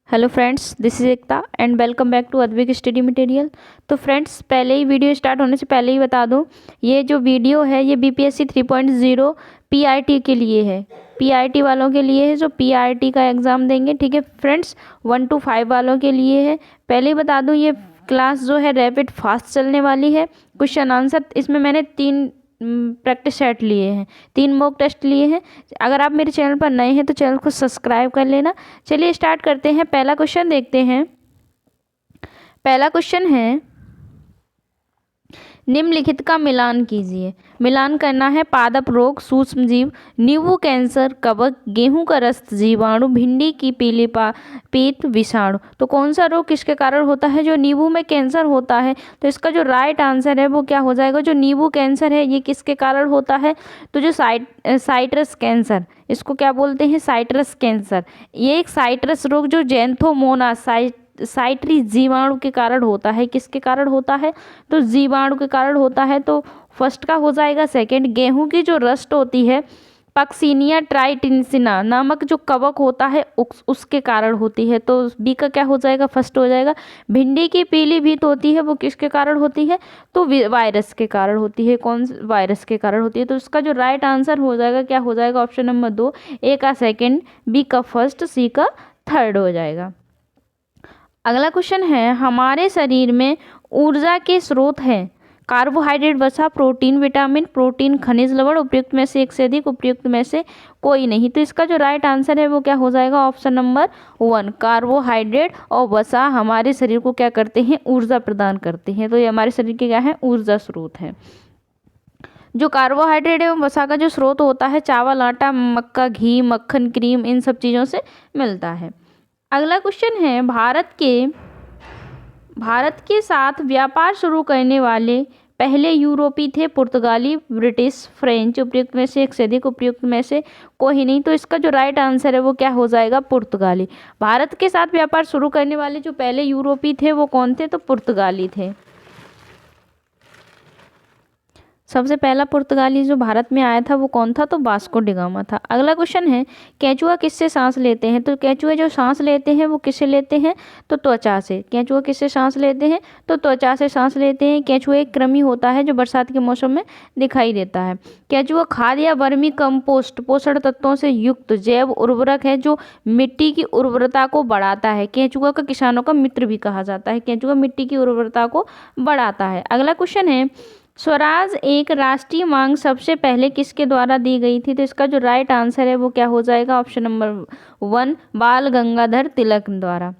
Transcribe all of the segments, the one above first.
Hello friends, this is Ekta and welcome back to Advik study material. तो friends, पहले ही video start होने से पहले ही बता दूं, ये जो वीडियो है ये बीपीएससी 3.0 पीआरटी के लिए है। पीआरटी वालों के लिए है जो पीआरटी का एग्ज़ाम देंगे। ठीक है फ्रेंड्स, 1 to 5 वालों के लिए है। पहले ही बता दूं, ये क्लास जो है रैपिड फास्ट चलने वाली है। क्वेश्चन आंसर इसमें मैंने 3 प्रैक्टिस सेट लिए हैं, 3 मॉक टेस्ट लिए हैं। अगर आप मेरे चैनल पर नए हैं तो चैनल को सब्सक्राइब कर लेना। चलिए स्टार्ट करते हैं। पहला क्वेश्चन देखते हैं। पहला क्वेश्चन है, निम्नलिखित का मिलान कीजिए। मिलान करना है। पादप रोग, सूक्ष्म जीव, नींबू कैंसर, कवक, गेहूं का रस, जीवाणु, भिंडी की पीली पीत, विषाणु। तो कौन सा रोग किसके कारण होता है? जो नींबू में कैंसर होता है। तो इसका जो राइट आंसर है वो क्या हो जाएगा? जो नींबू कैंसर है ये किसके कारण होता है? तो जो साइट्रस कैंसर, इसको क्या बोलते हैं? Citrus cancer. ये एक साइट्रस रोग जो जैंथोमोनास साइट्री जीवाणु के कारण होता है। किसके कारण होता है? तो जीवाणु के कारण होता है। तो फर्स्ट का हो जाएगा। सेकंड, गेहूं की जो रस्ट होती है, पक्सिनिया ट्राइटिंसिना नामक जो कवक होता है उसके कारण होती है। तो बी का क्या हो जाएगा? फर्स्ट हो जाएगा। भिंडी की पीली भीत होती है, वो किसके कारण होती है? तो वायरस के कारण होती है। कौन वायरस के कारण होती है? तो इसका जो राइट आंसर हो जाएगा क्या हो जाएगा? Option number 2। ए का सेकेंड, बी का फर्स्ट, सी का थर्ड हो जाएगा। अगला क्वेश्चन है, हमारे शरीर में ऊर्जा के स्रोत हैं। कार्बोहाइड्रेट, वसा, प्रोटीन, विटामिन, प्रोटीन, खनिज लवण, उपयुक्त में से एक से अधिक, उपयुक्त में से कोई नहीं। तो इसका जो राइट आंसर है वो क्या हो जाएगा? Option number 1। कार्बोहाइड्रेट और वसा हमारे शरीर को क्या करते हैं? ऊर्जा प्रदान करते हैं। तो ये हमारे शरीर के क्या है? ऊर्जा स्रोत है। जो कार्बोहाइड्रेट एवं वसा का जो स्रोत होता है, चावल, आटा, मक्का, घी, मक्खन, क्रीम, इन सब चीज़ों से मिलता है। अगला क्वेश्चन है, भारत के साथ व्यापार शुरू करने वाले पहले यूरोपी थे। पुर्तगाली, ब्रिटिश, फ्रेंच, उपयुक्त में से एक से अधिक, उपयुक्त में से कोई नहीं। तो इसका जो राइट आंसर है वो क्या हो जाएगा? पुर्तगाली। भारत के साथ व्यापार शुरू करने वाले जो पहले यूरोपी थे वो कौन थे? तो पुर्तगाली थे। सबसे पहला पुर्तगाली जो भारत में आया था वो कौन था? तो वास्को डी गामा था। अगला क्वेश्चन है, केंचुआ किससे सांस लेते हैं? तो केंचुए जो सांस लेते हैं वो किससे लेते हैं? तो त्वचा से। केंचुआ किससे सांस लेते हैं? तो त्वचा से सांस लेते हैं। केंचुआ एक कृमि होता है जो बरसात के मौसम में दिखाई देता है। केंचुआ खाद या वर्मी कंपोस्ट पोषण तत्वों से युक्त जैव उर्वरक है जो मिट्टी की उर्वरता को बढ़ाता है। केंचुआ का किसानों का मित्र भी कहा जाता है। केंचुआ मिट्टी की उर्वरता को बढ़ाता है। अगला क्वेश्चन है, स्वराज एक राष्ट्रीय मांग सबसे पहले किसके द्वारा दी गई थी? तो इसका जो राइट आंसर है वो क्या हो जाएगा? ऑप्शन नंबर 1, बाल गंगाधर तिलक द्वारा।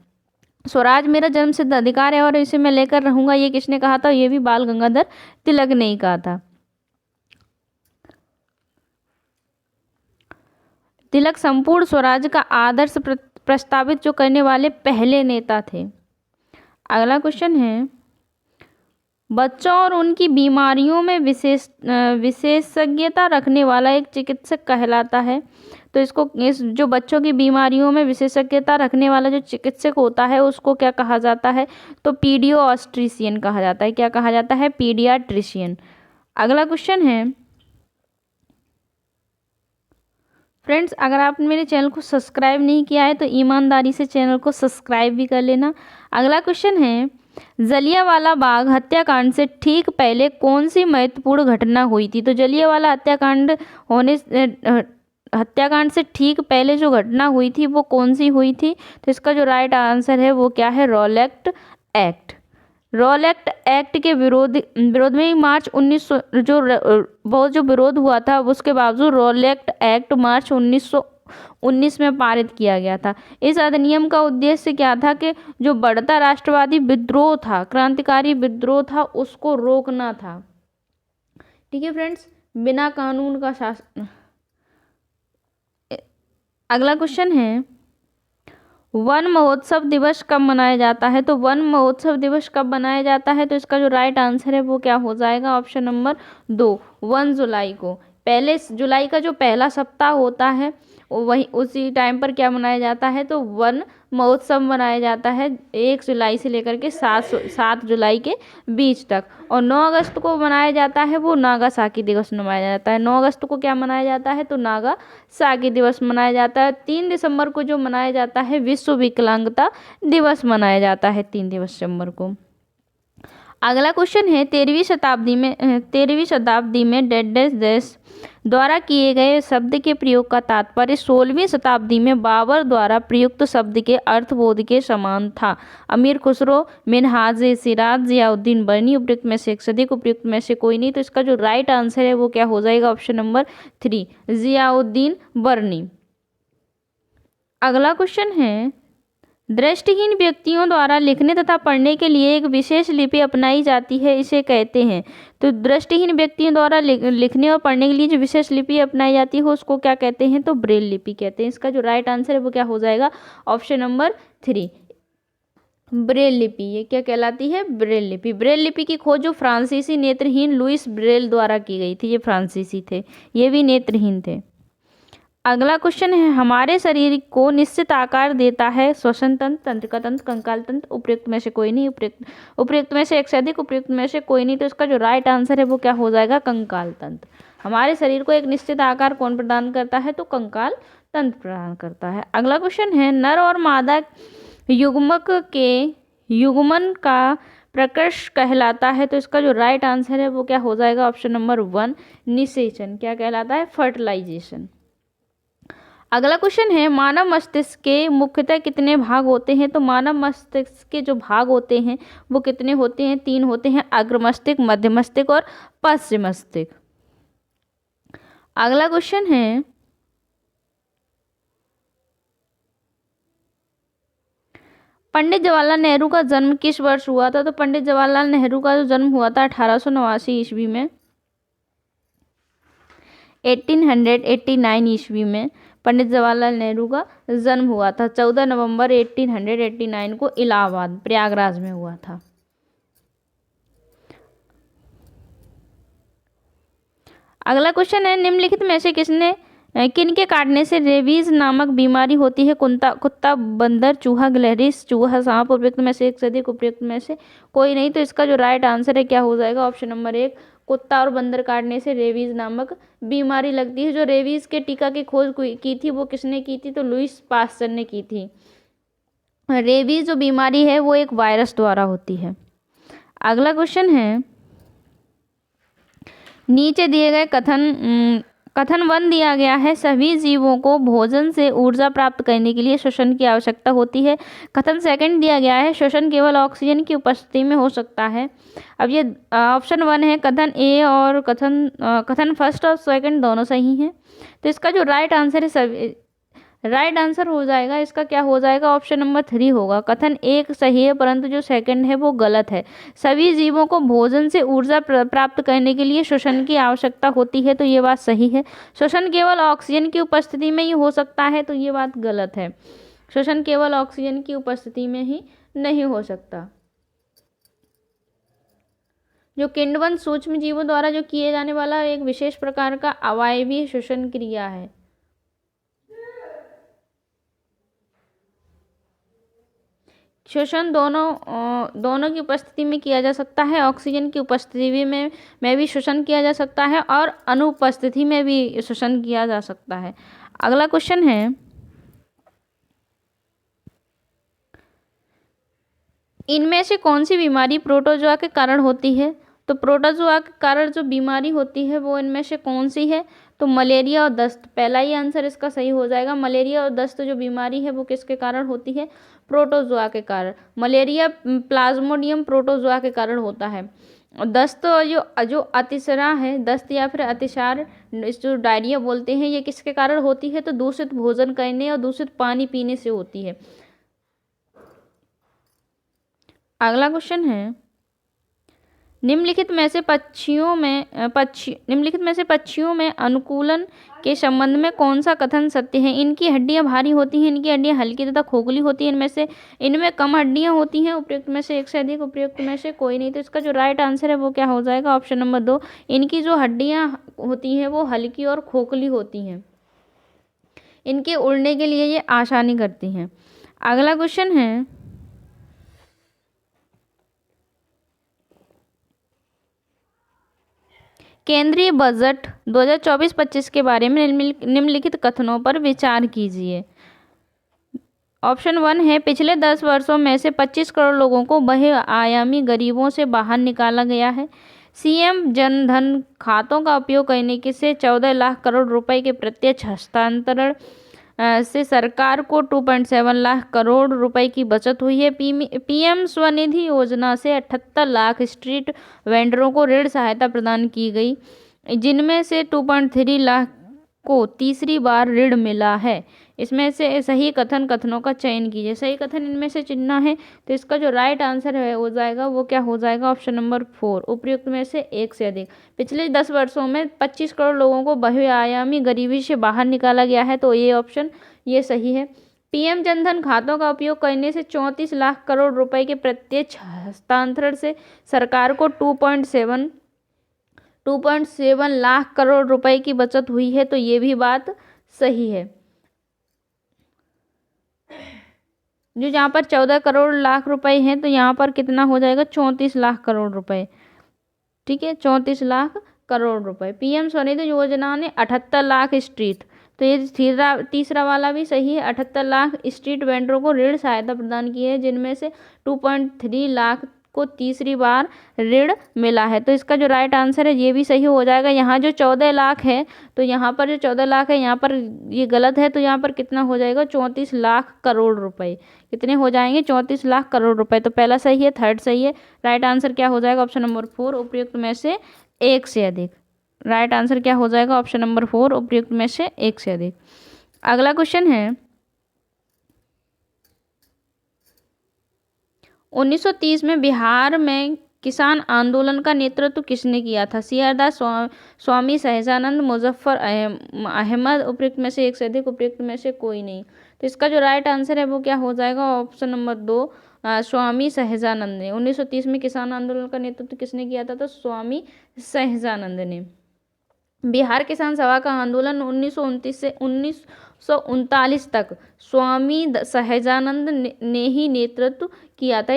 स्वराज मेरा जन्मसिद्ध अधिकार है और इसे मैं लेकर रहूंगा, ये किसने कहा था? ये भी बाल गंगाधर तिलक ने ही कहा था। तिलक संपूर्ण स्वराज का आदर्श प्रस्तावित जो करने वाले पहले नेता थे। अगला क्वेश्चन है, बच्चों और उनकी बीमारियों में विशेषज्ञता रखने वाला एक चिकित्सक कहलाता है। तो इस जो बच्चों की बीमारियों में विशेषज्ञता रखने वाला जो चिकित्सक होता है उसको क्या कहा जाता है? तो पीडियाट्रिशियन कहा जाता है। क्या कहा जाता है? पीडियाट्रिशियन। अगला क्वेश्चन है, फ्रेंड्स अगर आप मेरे चैनल को सब्सक्राइब नहीं किया है तो ईमानदारी से चैनल को सब्सक्राइब भी कर लेना। अगला क्वेश्चन है, जलियांवाला बाग हत्याकांड से ठीक पहले कौन सी महत्वपूर्ण घटना हुई थी? तो जलियांवाला हत्याकांड से ठीक पहले जो घटना हुई थी वो कौन सी हुई थी? तो इसका जो राइट आंसर है वो क्या है? Rowlatt act. रॉलेट एक्ट के विरोध में ही मार्च 1900 जो विरोध हुआ था उसके बावजूद रॉलेट एक्ट मार्च 1919 में पारित किया गया था। इस अधिनियम का उद्देश्य क्या था? कि जो बढ़ता राष्ट्रवादी विद्रोह था, क्रांतिकारी विद्रोह था, उसको रोकना था। ठीक है फ्रेंड्स, बिना कानून का शासन। अगला क्वेश्चन है, वन महोत्सव दिवस कब मनाया जाता है? तो वन महोत्सव दिवस कब मनाया जाता है? तो इसका जो राइट आंसर है वो क्या हो जाएगा? ऑप्शन नंबर 2, 1 जुलाई को। पहले जुलाई का जो पहला सप्ताह होता है वही उसी टाइम पर क्या मनाया जाता है, तो वन महोत्सव मनाया जाता है 1 जुलाई से लेकर के 7 जुलाई के बीच तक। और 9 अगस्त को मनाया जाता है वो नागासाकी दिवस मनाया जाता है। 9 अगस्त को क्या मनाया जाता है, तो नागासाकी दिवस मनाया जाता है। 3 दिसंबर को जो मनाया जाता है विश्व विकलांगता दिवस मनाया जाता है 3 दिसंबर को। अगला क्वेश्चन है 13वीं शताब्दी में डेडेस देश द्वारा किए गए शब्द के प्रयोग का तात्पर्य 16वीं शताब्दी में बाबर द्वारा प्रयुक्त शब्द के अर्थबोध के समान था। अमीर खुसरो, मिनहाज सिराज, जियाउद्दीन बर्नी, उपयुक्त में से एक अधिक, उपयुक्त में से कोई नहीं। तो इसका जो राइट आंसर है वो क्या हो जाएगा, ऑप्शन नंबर 3 जियाउद्दीन बर्नी। अगला क्वेश्चन है दृष्टिहीन व्यक्तियों द्वारा लिखने तथा पढ़ने के लिए एक विशेष लिपि अपनाई जाती है, इसे कहते हैं। तो दृष्टिहीन व्यक्तियों द्वारा लिखने और पढ़ने के लिए जो विशेष लिपि अपनाई जाती है उसको क्या कहते हैं, तो ब्रेल लिपि कहते हैं। इसका जो राइट आंसर है वो क्या हो जाएगा, ऑप्शन नंबर 3 ब्रेल लिपि। ये क्या कहलाती है, ब्रेल लिपि। ब्रेल लिपि की खोज जो फ्रांसीसी नेत्रहीन लुइस ब्रेल द्वारा की गई थी, ये फ्रांसीसी थे, ये भी नेत्रहीन थे। अगला क्वेश्चन है हमारे शरीर को निश्चित आकार देता है श्वसन तंत्र, तंत्रिका तंत्र, कंकाल तंत्र, उपयुक्त में से कोई नहीं, उपयुक्त में से एक से अधिक, उपयुक्त में से कोई नहीं। तो इसका जो राइट आंसर है वो क्या हो जाएगा, कंकाल तंत्र। हमारे शरीर को एक निश्चित आकार कौन प्रदान करता है, तो कंकाल तंत्र प्रदान करता है। अगला क्वेश्चन है नर और मादा युग्मक के युग्मन का प्रकर्ष कहलाता है। तो इसका जो राइट आंसर है वो क्या हो जाएगा, ऑप्शन नंबर 1 निषेचन। क्या कहलाता है, फर्टिलाइजेशन। अगला क्वेश्चन है मानव मस्तिष्क के मुख्यतः कितने भाग होते हैं। तो मानव मस्तिष्क के जो भाग होते हैं वो कितने होते हैं, 3 होते हैं, अग्र मस्तिष्क, मध्य मस्तिष्क और पश्चिम मस्तिष्क। अगला क्वेश्चन है पंडित जवाहरलाल नेहरू का जन्म किस वर्ष हुआ था। तो पंडित जवाहरलाल नेहरू का जो जन्म हुआ था 1889 ईस्वी में, 1889 ईस्वी में पंडित जवाहरलाल नेहरू का जन्म हुआ था। 14 नवंबर 1889 को इलाहाबाद प्रयागराज में हुआ था। अगला क्वेश्चन है निम्नलिखित में से किन के काटने से रेबीज नामक बीमारी होती है। कुत्ता, बंदर, चूहा, गिलहरी, चूहा, सांप, उपयुक्त में से एक से अधिक, उपयुक्त में से कोई नहीं। तो इसका जो राइट आंसर है क्या हो जाएगा, ऑप्शन नंबर 1 कुत्ता और बंदर काटने से रेबीज नामक बीमारी लगती है। जो रेबीज के टीका की खोज की थी वो किसने की थी, तो लुईस पास्चर ने की थी। रेबीज जो बीमारी है वो एक वायरस द्वारा होती है। अगला क्वेश्चन है नीचे दिए गए कथन 1 दिया गया है सभी जीवों को भोजन से ऊर्जा प्राप्त करने के लिए श्वसन की आवश्यकता होती है। कथन 2 दिया गया है श्वसन केवल ऑक्सीजन की उपस्थिति में हो सकता है। अब ये ऑप्शन 1 है, कथन ए और कथन फर्स्ट और सेकंड दोनों सही हैं। तो इसका जो राइट आंसर है राइट आंसर हो जाएगा, इसका क्या हो जाएगा, ऑप्शन नंबर 3 होगा। कथन 1 सही है परंतु जो सेकंड है वो गलत है। सभी जीवों को भोजन से ऊर्जा प्राप्त करने के लिए श्वसन की आवश्यकता होती है, तो ये बात सही है। श्वसन केवल ऑक्सीजन की उपस्थिति में ही हो सकता है, तो ये बात गलत है। श्वसन केवल ऑक्सीजन की उपस्थिति में ही नहीं हो सकता। जो किण्वन सूक्ष्म जीवों द्वारा जो किए जाने वाला एक विशेष प्रकार का अवायवीय श्वसन क्रिया है। श्वसन दोनों की उपस्थिति में किया जा सकता है। ऑक्सीजन की उपस्थिति में भी श्वसन किया जा सकता है और अनुपस्थिति में भी श्वसन किया जा सकता है। अगला क्वेश्चन है इनमें से कौन सी बीमारी प्रोटोजोआ के कारण होती है। तो प्रोटोजोआ के कारण जो बीमारी होती है वो इनमें से कौन सी है, तो मलेरिया और दस्त। पहला ही आंसर इसका सही हो जाएगा। मलेरिया और दस्त जो बीमारी है वो किसके कारण होती है, प्रोटोजोआ के कारण। मलेरिया प्लाज्मोडियम प्रोटोजोआ के कारण होता है। और दस्त जो अतिसार है, दस्त या फिर अतिसार, इस जो डायरिया बोलते हैं, ये किसके कारण होती है, तो दूषित भोजन करने और दूषित पानी पीने से होती है। अगला क्वेश्चन है निम्नलिखित में से पक्षियों में अनुकूलन के संबंध में कौन सा कथन सत्य है। इनकी हड्डियां भारी होती हैं, इनकी हड्डियां हल्की तथा खोखली होती हैं, इनमें कम हड्डियां होती हैं, उपयुक्त में से एक से अधिक, उपयुक्त में से कोई नहीं। तो इसका जो राइट आंसर है वो क्या हो जाएगा, ऑप्शन नंबर 2 इनकी जो हड्डियां होती हैं वो हल्की और खोखली होती हैं। इनके उड़ने के लिए ये आसानी करती हैं। अगला क्वेश्चन है, केंद्रीय बजट 2024-25 के बारे में निम्नलिखित कथनों पर विचार कीजिए। ऑप्शन 1 है, पिछले 10 वर्षों में से 25 करोड़ लोगों को बहुआयामी गरीबों से बाहर निकाला गया है। सीएम जनधन खातों का उपयोग करने के से 14 लाख करोड़ रुपए के प्रत्यक्ष हस्तांतरण से सरकार को 2.7 लाख करोड़ रुपए की बचत हुई है। पीएम स्वनिधि योजना से 78 लाख स्ट्रीट वेंडरों को ऋण सहायता प्रदान की गई, जिनमें से 2.3 लाख को तीसरी बार ऋण मिला है। इसमें से सही कथनों का चयन कीजिए। सही कथन इनमें से चुनना है, तो इसका जो राइट आंसर है हो जाएगा वो क्या हो जाएगा, ऑप्शन नंबर 4, उपयुक्त में से एक से अधिक। पिछले 10 वर्षों में 25 करोड़ लोगों को बहुआयामी गरीबी से बाहर निकाला गया है, तो ये ऑप्शन ये सही है। पीएम जनधन खातों का उपयोग करने से 34 लाख करोड़ रुपए के प्रत्यक्ष हस्तांतरण से सरकार को 2.7 लाख करोड़ रुपए की बचत हुई है, तो ये भी बात सही है। जो यहाँ पर 14 करोड़ लाख रुपए हैं, तो यहाँ पर कितना हो जाएगा, 34 लाख करोड़ रुपए। ठीक है, 34 लाख करोड़ रुपए। पीएम स्वनिधि योजना ने 78 लाख स्ट्रीट, तो ये तीसरा वाला भी सही है। 78 लाख स्ट्रीट वेंडरों को ऋण सहायता प्रदान की है, जिनमें से 2.3 लाख को तीसरी बार ऋण मिला है, तो इसका जो राइट आंसर है ये भी सही हो जाएगा। यहाँ जो 14 लाख है, तो यहाँ पर जो 14 लाख है यहाँ पर ये गलत है, तो यहाँ पर कितना हो जाएगा, 34 लाख करोड़ रुपए। कितने हो जाएंगे, 34 लाख करोड़ रुपए। तो पहला सही है, थर्ड सही है। राइट आंसर क्या हो जाएगा, ऑप्शन नंबर 4, उपयुक्त में से एक से अधिक। राइट आंसर क्या हो जाएगा, ऑप्शन नंबर 4, उपयुक्त में से एक से अधिक। अगला क्वेश्चन है, 1930 में बिहार में किसान आंदोलन का नेतृत्व किसने किया था? सीआरदास, स्वामी सहजानंद, मुजफ्फर अहमद, उपयुक्त में से एक से अधिक, उपयुक्त में से कोई नहीं। तो इसका जो राइट आंसर है वो क्या हो जाएगा, ऑप्शन नंबर 2, स्वामी सहजानंद ने। 1930 में किसान आंदोलन का नेतृत्व किसने किया था? तो स्वामी सहजानंद ने। बिहार किसान सभा का आंदोलन 1929 से 1939 तक स्वामी सहजानंद ने ही नेतृत्व किया था।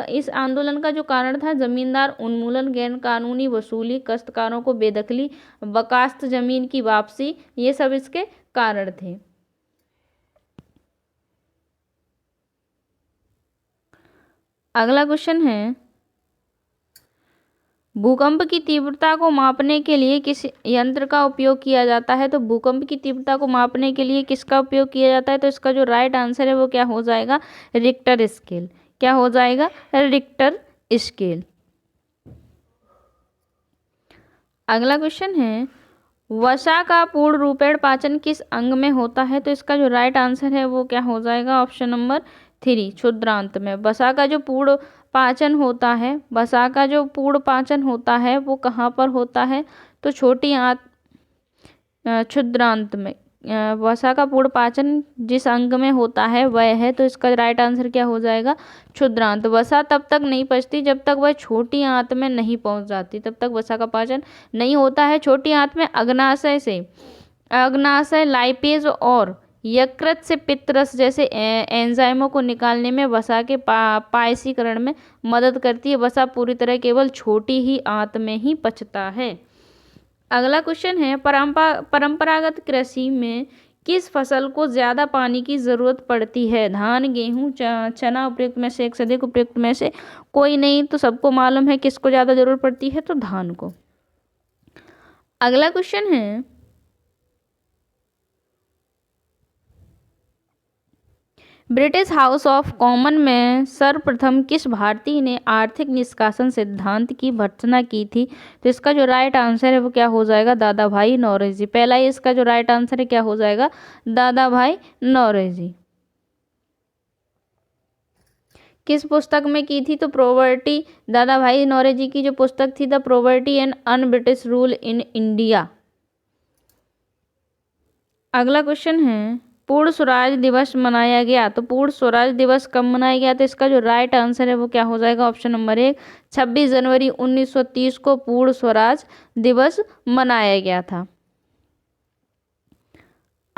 इस आंदोलन का जो कारण था, जमींदार उन्मूलन, गैर कानूनी वसूली, काश्तकारों को बेदखली, बकास्त जमीन की वापसी, ये सब इसके कारण थे। अगला क्वेश्चन है, भूकंप की तीव्रता को मापने के लिए किस यंत्र का उपयोग किया जाता है? तो भूकंप की तीव्रता को मापने के लिए किसका उपयोग किया जाता है? तो इसका जो राइट आंसर है वो क्या हो जाएगा, रिक्टर स्केल। क्या हो जाएगा, रिक्टर स्केल। अगला क्वेश्चन है, वसा का पूर्ण रूपेण पाचन किस अंग में होता है? तो इसका जो राइट आंसर है वो क्या हो जाएगा, ऑप्शन नंबर 3, क्षुद्रांत में। वसा का जो पूर्ण पाचन होता है, वसा का जो पूर्ण पाचन होता है वो कहाँ पर होता है? तो छोटी आंत क्षुद्रांत में। वसा का पूर्ण पाचन जिस अंग में होता है वह है, तो इसका राइट आंसर क्या हो जाएगा, क्षुद्रांत। वसा तब तक नहीं पचती जब तक वह छोटी आंत में नहीं पहुंच जाती, तब तक वसा का पाचन नहीं होता है। छोटी आंत में अग्नाशय लाइपेज और यकृत से पित्तरस जैसे एंजाइमों को निकालने में वसा के पायसीकरण में मदद करती है। वसा पूरी तरह केवल छोटी ही आंत में ही पचता है। अगला क्वेश्चन है, परंपरागत कृषि में किस फसल को ज़्यादा पानी की ज़रूरत पड़ती है? धान, गेहूँ, चना, उपयुक्त में से एक से अधिक, उपयुक्त में से कोई नहीं। तो सबको मालूम है किसको ज़्यादा ज़रूरत पड़ती है, तो धान को। अगला क्वेश्चन है, ब्रिटिश हाउस ऑफ कॉमन में सर्वप्रथम किस भारतीय ने आर्थिक निष्कासन सिद्धांत की भर्त्सना की थी? तो इसका जो राइट आंसर है वो क्या हो जाएगा, दादा भाई नौरोजी। पहला ही इसका जो राइट आंसर है क्या हो जाएगा, दादा भाई नौरोजी। किस पुस्तक में की थी? तो प्रॉपर्टी, दादा भाई नौरोजी की जो पुस्तक थी, the property and un British rule in India. अगला क्वेश्चन है, पूर्ण स्वराज दिवस मनाया गया, तो पूर्ण स्वराज दिवस कब मनाया गया? तो इसका जो राइट आंसर है वो क्या हो जाएगा, ऑप्शन नंबर 1, 26 जनवरी 1930 को पूर्ण स्वराज दिवस मनाया गया था।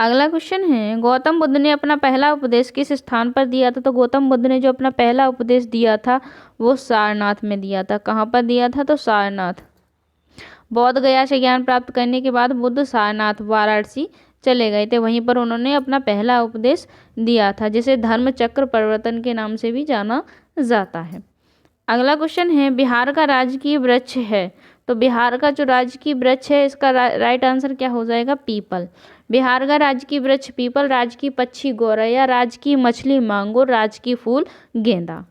अगला क्वेश्चन है, गौतम बुद्ध ने अपना पहला उपदेश किस स्थान पर दिया था? तो गौतम बुद्ध ने जो अपना पहला उपदेश दिया था वो सारनाथ में दिया था। कहाँ पर दिया था? तो सारनाथ। बौद्ध गया से ज्ञान प्राप्त करने के बाद बुद्ध सारनाथ वाराणसी चले गए थे, वहीं पर उन्होंने अपना पहला उपदेश दिया था, जिसे धर्म चक्र प्रवर्तन के नाम से भी जाना जाता है। अगला क्वेश्चन है, बिहार का राजकीय वृक्ष है? तो बिहार का जो राजकीय वृक्ष है, इसका राइट आंसर क्या हो जाएगा? पीपल। बिहार का राजकीय वृक्ष पीपल, राजकीय पक्षी गौरैया, राजकीय मछली मांगुर, राजकीय फूल गेंदा।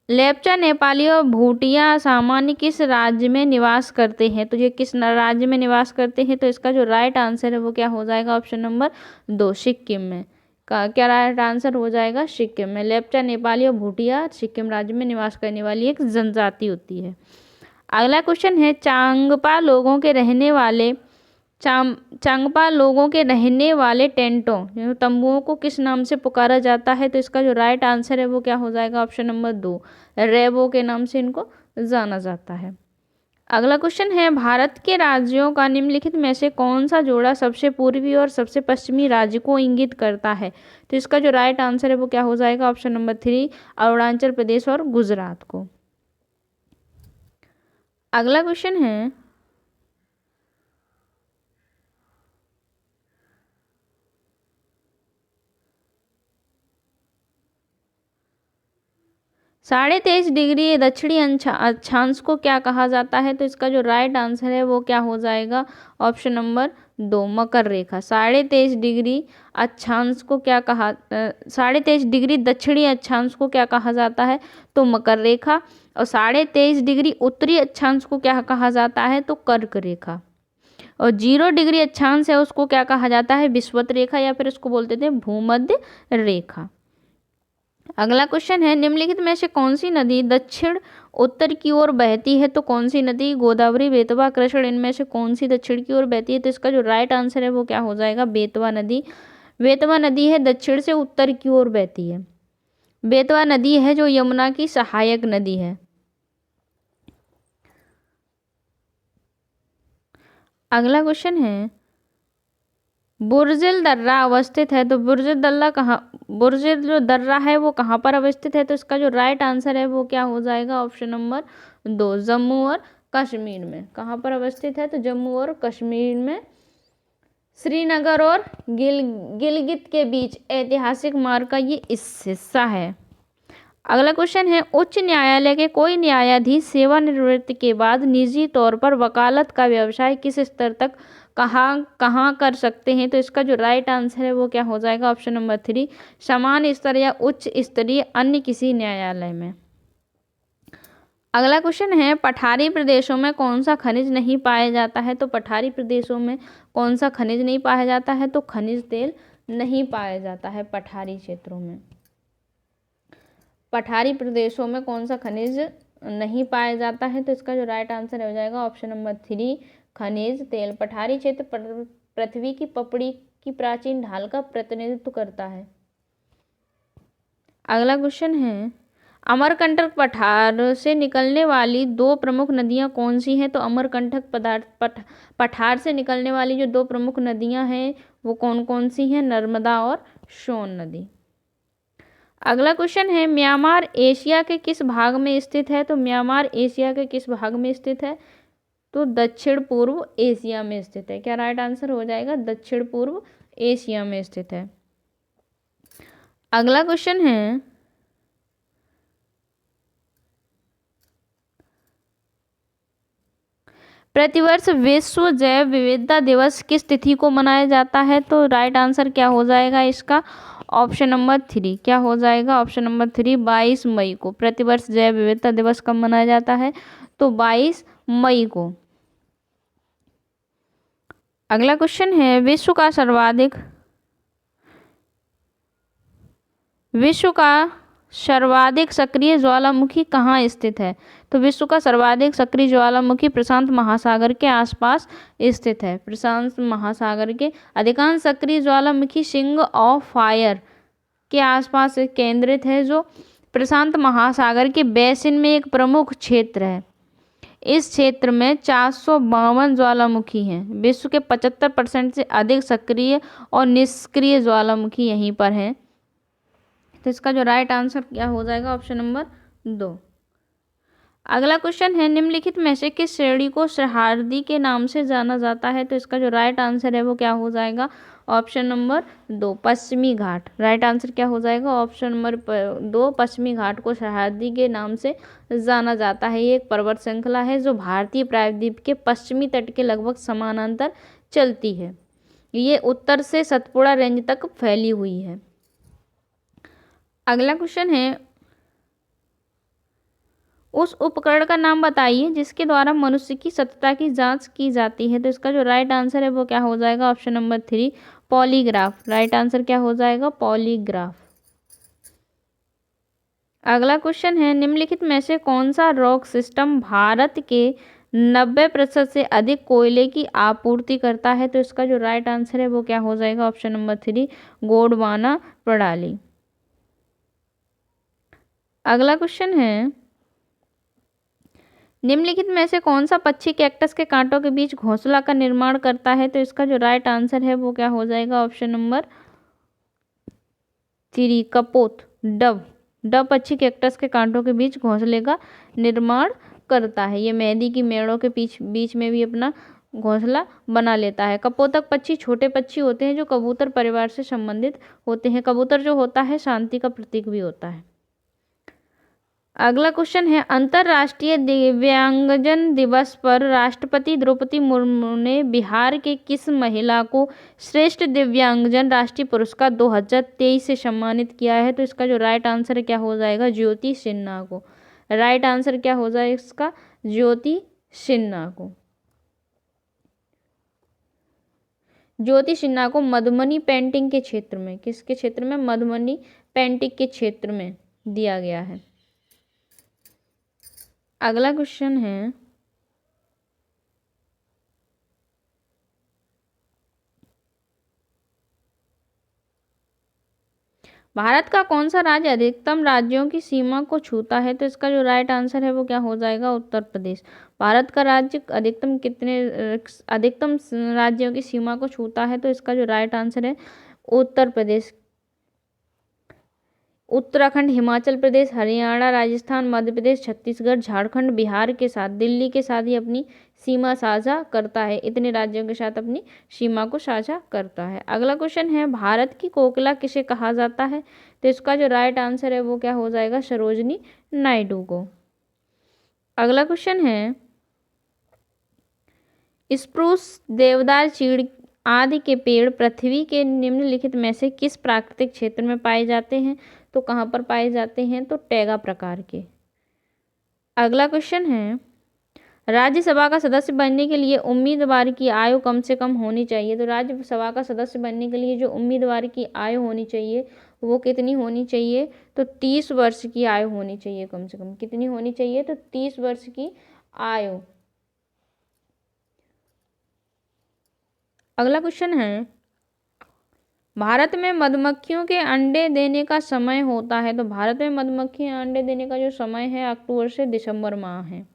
लेप्चा नेपाली और भूटिया सामान्य किस राज्य में निवास करते हैं? तो ये किस राज्य में निवास करते हैं? तो इसका जो राइट आंसर है वो क्या हो जाएगा? ऑप्शन नंबर 2 सिक्किम में। का क्या राइट आंसर हो जाएगा? सिक्किम में। लेप्चा नेपाली और भूटिया सिक्किम राज्य में निवास करने वाली एक जनजाति होती है। अगला क्वेश्चन है, चांगपा लोगों के रहने वाले टेंटों तंबुओं को किस नाम से पुकारा जाता है? तो इसका जो राइट आंसर है वो क्या हो जाएगा? ऑप्शन नंबर 2 रेबो के नाम से इनको जाना जाता है। अगला क्वेश्चन है, भारत के राज्यों का निम्नलिखित में से कौन सा जोड़ा सबसे पूर्वी और सबसे पश्चिमी राज्य को इंगित करता है? तो इसका जो राइट आंसर है वो क्या हो जाएगा? ऑप्शन नंबर 3 अरुणाचल प्रदेश और गुजरात को। अगला क्वेश्चन है, साढ़े 23 डिग्री दक्षिणी अक्षांश को क्या कहा जाता है? तो इसका जो राइट आंसर है वो क्या हो जाएगा? ऑप्शन नंबर 2 मकर रेखा। 23.5 डिग्री अक्षांश को क्या कहा 23.5 डिग्री दक्षिणी अक्षांश को क्या कहा जाता है? तो मकर रेखा। और 23.5 डिग्री उत्तरी अक्षांश को क्या कहा जाता है? तो कर्क रेखा। और 0 डिग्री अक्षांश है उसको क्या कहा जाता है? विषुवत रेखा, या फिर उसको बोलते थे भूमध्य रेखा। अगला क्वेश्चन है, निम्नलिखित में से कौन सी नदी दक्षिण उत्तर की ओर बहती है? तो कौन सी नदी? गोदावरी, बेतवा, कृष्ण, इनमें से कौन सी दक्षिण की ओर बहती है? तो इसका जो राइट आंसर है वो क्या हो जाएगा? बेतवा नदी। बेतवा नदी है दक्षिण से उत्तर की ओर बहती है। बेतवा नदी है जो यमुना की सहायक नदी है। अगला क्वेश्चन है, बुर्जिल दर्रा अवस्थित है? तो बुर्जिल जो दर्रा है वो कहाँ पर अवस्थित है? तो इसका जो राइट आंसर है वो क्या हो जाएगा? ऑप्शन नंबर 2 जम्मू और कश्मीर में। कहाँ पर अवस्थित है? तो जम्मू और कश्मीर में। श्रीनगर और गिलगित के बीच ऐतिहासिक मार्ग का ये इस हिस्सा है। अगला क्वेश्चन है, उच्च न्यायालय के कोई न्यायाधीश सेवानिवृत्ति के बाद निजी तौर पर वकालत का व्यवसाय किस स्तर तक कहाँ कर सकते हैं? तो इसका जो राइट आंसर है वो क्या हो जाएगा? ऑप्शन नंबर 3 समान स्तर या उच्च स्तरीय अन्य किसी न्यायालय में। अगला क्वेश्चन है, पठारी प्रदेशों में कौन सा खनिज नहीं पाया जाता है? तो पठारी प्रदेशों में कौन सा खनिज नहीं पाया जाता है? तो खनिज तेल नहीं पाया जाता है पठारी क्षेत्रों में। पठारी प्रदेशों में कौन सा खनिज नहीं पाया जाता है? तो इसका जो राइट आंसर हो जाएगा ऑप्शन नंबर 3 खनिज तेल। पठारी क्षेत्र पृथ्वी की पपड़ी की प्राचीन ढाल का प्रतिनिधित्व करता है। अगला क्वेश्चन है, अमरकंटक पठार से निकलने वाली 2 प्रमुख नदियां कौन सी हैं? तो अमरकंटक पठार से निकलने वाली जो 2 प्रमुख नदियां हैं वो कौन कौन सी हैं? नर्मदा और सोन नदी। अगला क्वेश्चन है, म्यांमार एशिया के किस भाग में स्थित है? तो म्यांमार एशिया के किस भाग में स्थित है? तो दक्षिण पूर्व एशिया में स्थित है। क्या राइट आंसर हो जाएगा? दक्षिण पूर्व एशिया में स्थित है। अगला क्वेश्चन है, प्रतिवर्ष विश्व जैव विविधता दिवस किस तिथि को मनाया जाता है? तो राइट आंसर क्या हो जाएगा इसका? ऑप्शन नंबर 3 क्या हो जाएगा? ऑप्शन नंबर 3 22 मई को। प्रतिवर्ष जैव विविधता दिवस कब मनाया जाता है? तो 22 मई को। अगला क्वेश्चन है, विश्व का सर्वाधिक सक्रिय ज्वालामुखी कहाँ स्थित है? तो विश्व का सर्वाधिक सक्रिय ज्वालामुखी प्रशांत महासागर के आसपास स्थित है। प्रशांत महासागर के अधिकांश सक्रिय ज्वालामुखी रिंग ऑफ फायर के आसपास केंद्रित है, जो प्रशांत महासागर के बेसिन में एक प्रमुख क्षेत्र है। इस क्षेत्र में 452 ज्वालामुखी हैं। विश्व के 75% से अधिक सक्रिय और निष्क्रिय ज्वालामुखी यहीं पर हैं। तो इसका जो राइट आंसर क्या हो जाएगा, ऑप्शन नंबर 2। अगला क्वेश्चन है, निम्नलिखित में से किस श्रेणी को सह्याद्री के नाम से जाना जाता है? तो इसका जो राइट आंसर है वो क्या हो जाएगा, ऑप्शन नंबर 2 पश्चिमी घाट। राइट आंसर क्या हो जाएगा, ऑप्शन नंबर 2 पश्चिमी घाट को सह्याद्री के नाम से जाना जाता है। ये एक पर्वत श्रृंखला है जो भारतीय प्रायद्वीप के पश्चिमी तट के लगभग समानांतर चलती है। ये उत्तर से सतपुड़ा रेंज तक फैली हुई है। अगला क्वेश्चन है, उस उपकरण का नाम बताइए जिसके द्वारा मनुष्य की सतता की जांच की जाती है। तो इसका जो राइट आंसर है वो क्या हो जाएगा, option number 3 polygraph. Right answer क्या हो जाएगा, पॉलीग्राफ। अगला क्वेश्चन है, निम्नलिखित में से कौन सा रॉक सिस्टम भारत के 90% से अधिक कोयले की आपूर्ति करता है? तो इसका जो राइट आंसर है वो क्या हो जाएगा, ऑप्शन नंबर 3 गोंडवाना प्रणाली। अगला क्वेश्चन है, निम्नलिखित में से कौन सा पक्षी कैक्टस के कांटों के बीच घोंसला का निर्माण करता है? तो इसका जो राइट आंसर है वो क्या हो जाएगा, ऑप्शन नंबर 3 कपोत डव। डव पक्षी कैक्टस के कांटों के बीच घोंसले का निर्माण करता है। ये मेहंदी की मेड़ों के बीच में भी अपना घोंसला बना लेता है। कपोतक पक्षी छोटे पक्षी होते हैं जो कबूतर परिवार से संबंधित होते हैं। कबूतर जो होता है शांति का प्रतीक भी होता है। अगला क्वेश्चन है, अंतर्राष्ट्रीय दिव्यांगजन दिवस पर राष्ट्रपति द्रौपदी मुर्मू ने बिहार के किस महिला को श्रेष्ठ दिव्यांगजन राष्ट्रीय पुरस्कार 2023 से सम्मानित किया है? तो इसका जो राइट आंसर क्या हो जाएगा, ज्योति सिन्हा को। राइट आंसर क्या हो जाएगा इसका, ज्योति सिन्हा को। ज्योति सिन्हा को मधुबनी पेंटिंग के क्षेत्र में, किसके क्षेत्र में, मधुबनी पेंटिंग के क्षेत्र में दिया गया है। अगला क्वेश्चन है, भारत का कौन सा राज्य अधिकतम राज्यों की सीमा को छूता है? तो इसका जो राइट आंसर है वो क्या हो जाएगा, उत्तर प्रदेश। भारत का राज्य अधिकतम राज्यों की सीमा को छूता है? तो इसका जो राइट आंसर है उत्तर प्रदेश। उत्तराखंड, हिमाचल प्रदेश, हरियाणा, राजस्थान, मध्य प्रदेश, छत्तीसगढ़, झारखंड, बिहार के साथ, दिल्ली के साथ ही अपनी सीमा साझा करता है। इतने राज्यों के साथ अपनी सीमा को साझा करता है। अगला क्वेश्चन है, भारत की कोकिला किसे कहा जाता है? तो इसका जो राइट आंसर है वो क्या हो जाएगा, सरोजिनी नायडू को। अगला क्वेश्चन है, स्प्रूस, देवदार, चीड़ आदि के पेड़ पृथ्वी के निम्नलिखित में से किस प्राकृतिक क्षेत्र में पाए जाते हैं? तो कहाँ पर पाए जाते हैं, तो टैगा प्रकार के। अगला क्वेश्चन है, राज्यसभा का सदस्य बनने के लिए उम्मीदवार की आयु कम से कम होनी चाहिए। तो राज्यसभा का सदस्य बनने के लिए जो उम्मीदवार की आयु होनी चाहिए वो कितनी होनी चाहिए, तो 30 वर्ष की आयु होनी चाहिए कम से कम। कितनी होनी चाहिए, तो 30 वर्ष की आयु। अगला क्वेश्चन है, भारत में मधुमक्खियों के अंडे देने का समय होता है। तो भारत में मधुमक्खियां अंडे देने का जो समय है अक्टूबर से दिसंबर माह है।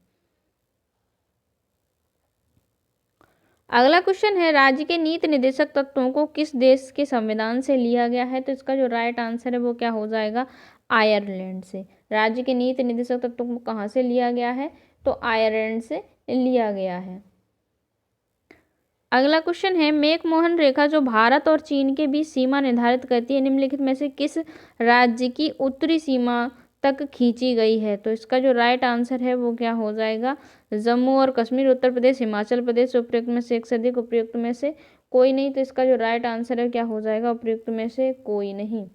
अगला क्वेश्चन है, राज्य के नीति निर्देशक तत्वों को किस देश के संविधान से लिया गया है? तो इसका जो राइट आंसर है वो क्या हो जाएगा, आयरलैंड से। राज्य के नीति निर्देशक तत्वों को कहाँ से लिया गया है, तो आयरलैंड से लिया गया है। अगला क्वेश्चन है, मैकमोहन रेखा जो भारत और चीन के बीच सीमा निर्धारित करती है, निम्नलिखित में से किस राज्य की उत्तरी सीमा तक खींची गई है? तो इसका जो राइट आंसर है वो क्या हो जाएगा, जम्मू और कश्मीर, उत्तर प्रदेश, हिमाचल प्रदेश। उपयुक्त में से एक से अधिक, उपयुक्त में से कोई नहीं। तो इसका जो राइट आंसर है क्या हो जाएगा, उपयुक्त में से कोई नहीं।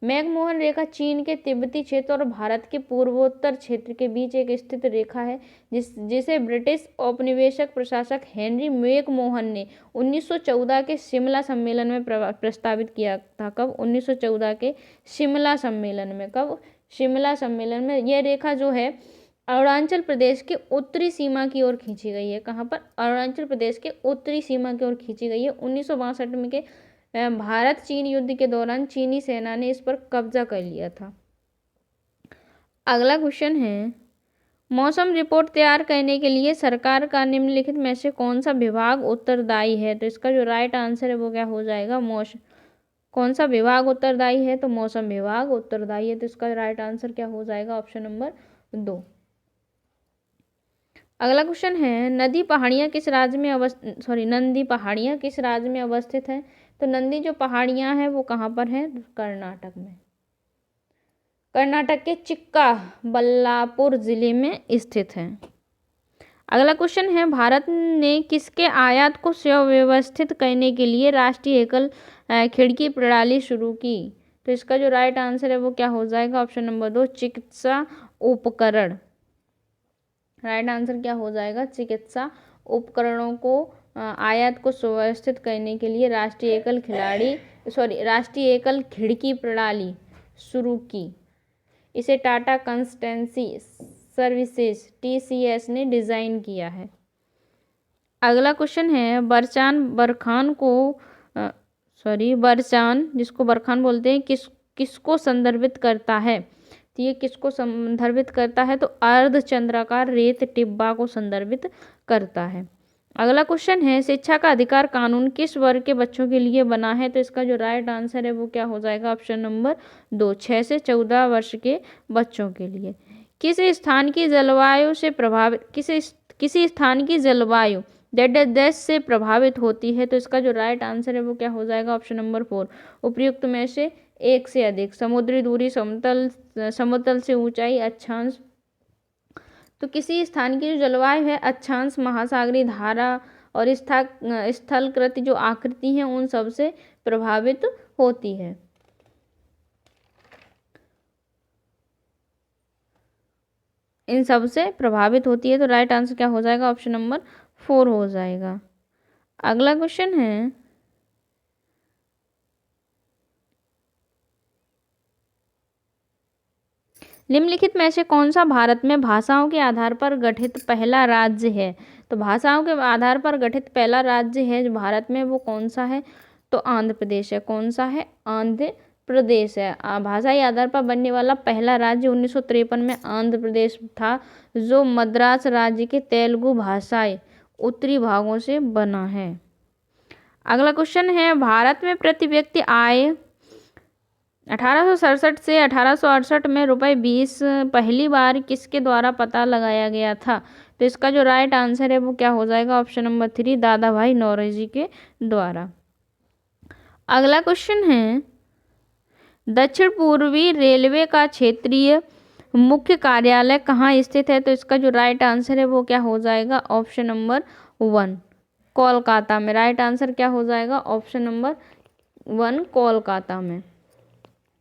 मैकमोहन रेखा चीन के तिब्बती क्षेत्र और भारत के पूर्वोत्तर क्षेत्र के बीच एक स्थित रेखा है जिसे ब्रिटिश औपनिवेशिक प्रशासक हेनरी मैकमोहन ने 1914 के शिमला सम्मेलन में प्रस्तावित किया था। कब, 1914 के शिमला सम्मेलन में। कब, शिमला सम्मेलन में। यह रेखा जो है अरुणाचल प्रदेश के उत्तरी सीमा की ओर खींची गई है। कहाँ पर, अरुणाचल प्रदेश के उत्तरी सीमा की ओर खींची गई है। 1962 में के भारत चीन युद्ध के दौरान चीनी सेना ने इस पर कब्जा कर लिया था। अगला क्वेश्चन है, मौसम रिपोर्ट तैयार करने के लिए सरकार का निम्नलिखित में से कौन सा विभाग उत्तरदायी है? तो इसका जो राइट आंसर है वो क्या हो जाएगा? मौसम। कौन सा विभाग उत्तरदायी है? तो मौसम विभाग उत्तरदायी है। तो इसका राइट आंसर क्या हो जाएगा? Option number 2। अगला क्वेश्चन है, नदी पहाड़ियाँ किस राज्य में नंदी पहाड़ियाँ किस राज्य में अवस्थित है? तो नंदी जो पहाड़ियाँ हैं वो कहाँ पर हैं? कर्नाटक में। कर्नाटक के चिक्काबल्लापुर जिले में स्थित है। अगला क्वेश्चन है, भारत ने किसके आयात को सुव्यवस्थित करने के लिए राष्ट्रीय एकल खिड़की प्रणाली शुरू की? तो इसका जो राइट आंसर है वो क्या हो जाएगा? ऑप्शन नंबर 2, चिकित्सा उपकरण। राइट आंसर क्या हो जाएगा? चिकित्सा उपकरणों को आयात को सुव्यवस्थित करने के लिए राष्ट्रीय एकल खिड़की प्रणाली शुरू की। इसे टाटा कंसल्टेंसी सर्विसेज TCS ने डिज़ाइन किया है। अगला क्वेश्चन है, बरचान जिसको बरखान बोलते हैं किसको संदर्भित करता है? तो ये किसको संदर्भित करता है? तो अर्धचंद्राकार रेत टिब्बा को संदर्भित करता है। अगला क्वेश्चन है, शिक्षा का अधिकार कानून किस वर्ग के बच्चों के लिए बना है? तो इसका जो राइट आंसर है वो क्या हो जाएगा? ऑप्शन नंबर 2, 6 से 14 वर्ष के बच्चों के लिए। किसी स्थान की जलवायु देश से प्रभावित होती है? तो इसका जो राइट आंसर है वो क्या हो जाएगा? ऑप्शन नंबर 4, उपयुक्त में से एक से अधिक। समुद्री दूरी, समतल से ऊंचाई, अक्षांश। तो किसी स्थान की जो जलवायु है, अक्षांश, महासागरीय धारा और स्थलकृत जो आकृति हैं उन सब से प्रभावित होती है। इन सब से प्रभावित होती है। तो राइट आंसर क्या हो जाएगा? ऑप्शन नंबर 4 हो जाएगा। अगला क्वेश्चन है, निम्नलिखित में से कौन सा भारत में भाषाओं के आधार पर गठित पहला राज्य है? तो भाषाओं के आधार पर गठित पहला राज्य है जो भारत में, वो कौन सा है? तो आंध्र प्रदेश है। कौन सा है? आंध्र प्रदेश है। भाषाई आधार पर बनने वाला पहला राज्य 1953 में आंध्र प्रदेश था, जो मद्रास राज्य के तेलुगु भाषाई उत्तरी भागों से बना है। अगला क्वेश्चन है, भारत में प्रति व्यक्ति आय 1867 से 1868 में ₹20 पहली बार किसके द्वारा पता लगाया गया था? तो इसका जो राइट आंसर है वो क्या हो जाएगा? ऑप्शन नंबर 3, दादा भाई नौरोजी के द्वारा। अगला क्वेश्चन है, दक्षिण पूर्वी रेलवे का क्षेत्रीय मुख्य कार्यालय कहाँ स्थित है? तो इसका जो राइट आंसर है वो क्या हो जाएगा? ऑप्शन नंबर 1, कोलकाता में। राइट आंसर क्या हो जाएगा? ऑप्शन नंबर 1, कोलकाता में।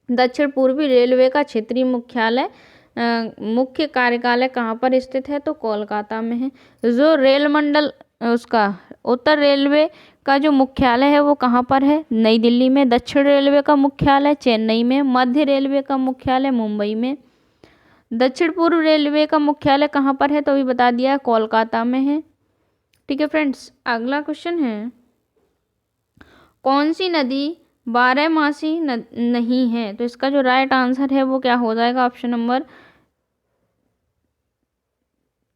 दक्षिण पूर्वी रेलवे का क्षेत्रीय मुख्य कार्यालय कहाँ पर स्थित है? तो कोलकाता में है। जो रेल मंडल उसका उत्तर रेलवे का जो मुख्यालय है वो कहाँ पर है? नई दिल्ली में। दक्षिण रेलवे का मुख्यालय चेन्नई में। मध्य रेलवे का मुख्यालय मुंबई में। दक्षिण पूर्व रेलवे का मुख्यालय कहाँ पर है? तो अभी बता दिया, कोलकाता में है। ठीक है फ्रेंड्स, अगला क्वेश्चन है, कौन सी नदी बारहमासी नहीं है? तो इसका जो राइट आंसर है वो क्या हो जाएगा? Option number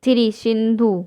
3, Sindhu.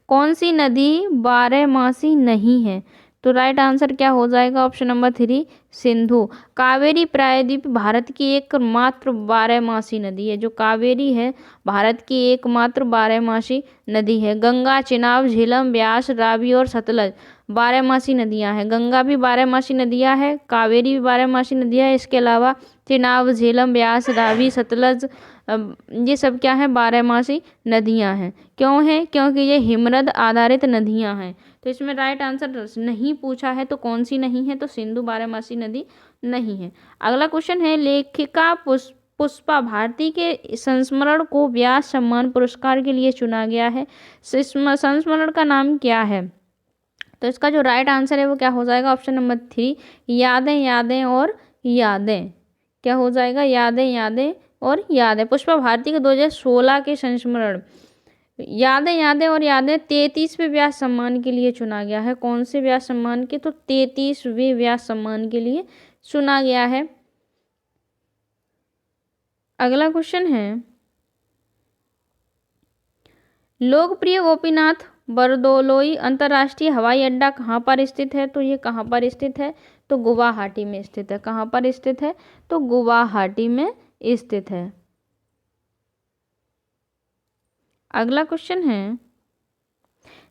कौन सी नदी बारहमासी नहीं है? तो राइट आंसर क्या हो जाएगा? Option number 3, Sindhu. कावेरी प्रायद्वीप भारत की एकमात्र बारहमासी नदी है। जो कावेरी है भारत की एकमात्र बारहमासी नदी है। गंगा, चिनाब, झेलम, ब्यास, रावी और सतलज बारहमासी नदियां हैं। गंगा भी बारहमासी नदियां हैं, कावेरी भी बारहमासी नदियां हैं। इसके अलावा चिनाब, झेलम, ब्यास, रावी, सतलज ये सब क्या हैं? बारहमासी नदियां हैं। क्यों हैं? क्योंकि ये हिमनद आधारित नदियां हैं। तो इसमें राइट आंसर नहीं पूछा है, तो कौन सी नहीं है? तो सिंधु बारहमासी नदी नहीं है। अगला क्वेश्चन है, लेखिका पुष्पा भारती के संस्मरण को व्यास सम्मान पुरस्कार के लिए चुना गया है। संस्मरण का नाम क्या है? तो इसका जो राइट आंसर है वो क्या हो जाएगा? ऑप्शन नंबर 3, यादें यादें और यादें। क्या हो जाएगा? यादें यादें और यादें। पुष्पा भारती के 2016 के संस्मरण यादें यादें और यादें 33वें व्यास सम्मान के लिए चुना गया है। कौन से व्यास सम्मान के? तो 33वें व्यास सम्मान के लिए चुना गया है। अगला क्वेश्चन है, लोकप्रिय गोपीनाथ बरदोलोई अंतर्राष्ट्रीय हवाई अड्डा कहाँ पर स्थित है? तो ये कहाँ पर स्थित है? तो गुवाहाटी में स्थित है। कहाँ पर स्थित है? तो गुवाहाटी में स्थित है। अगला क्वेश्चन है,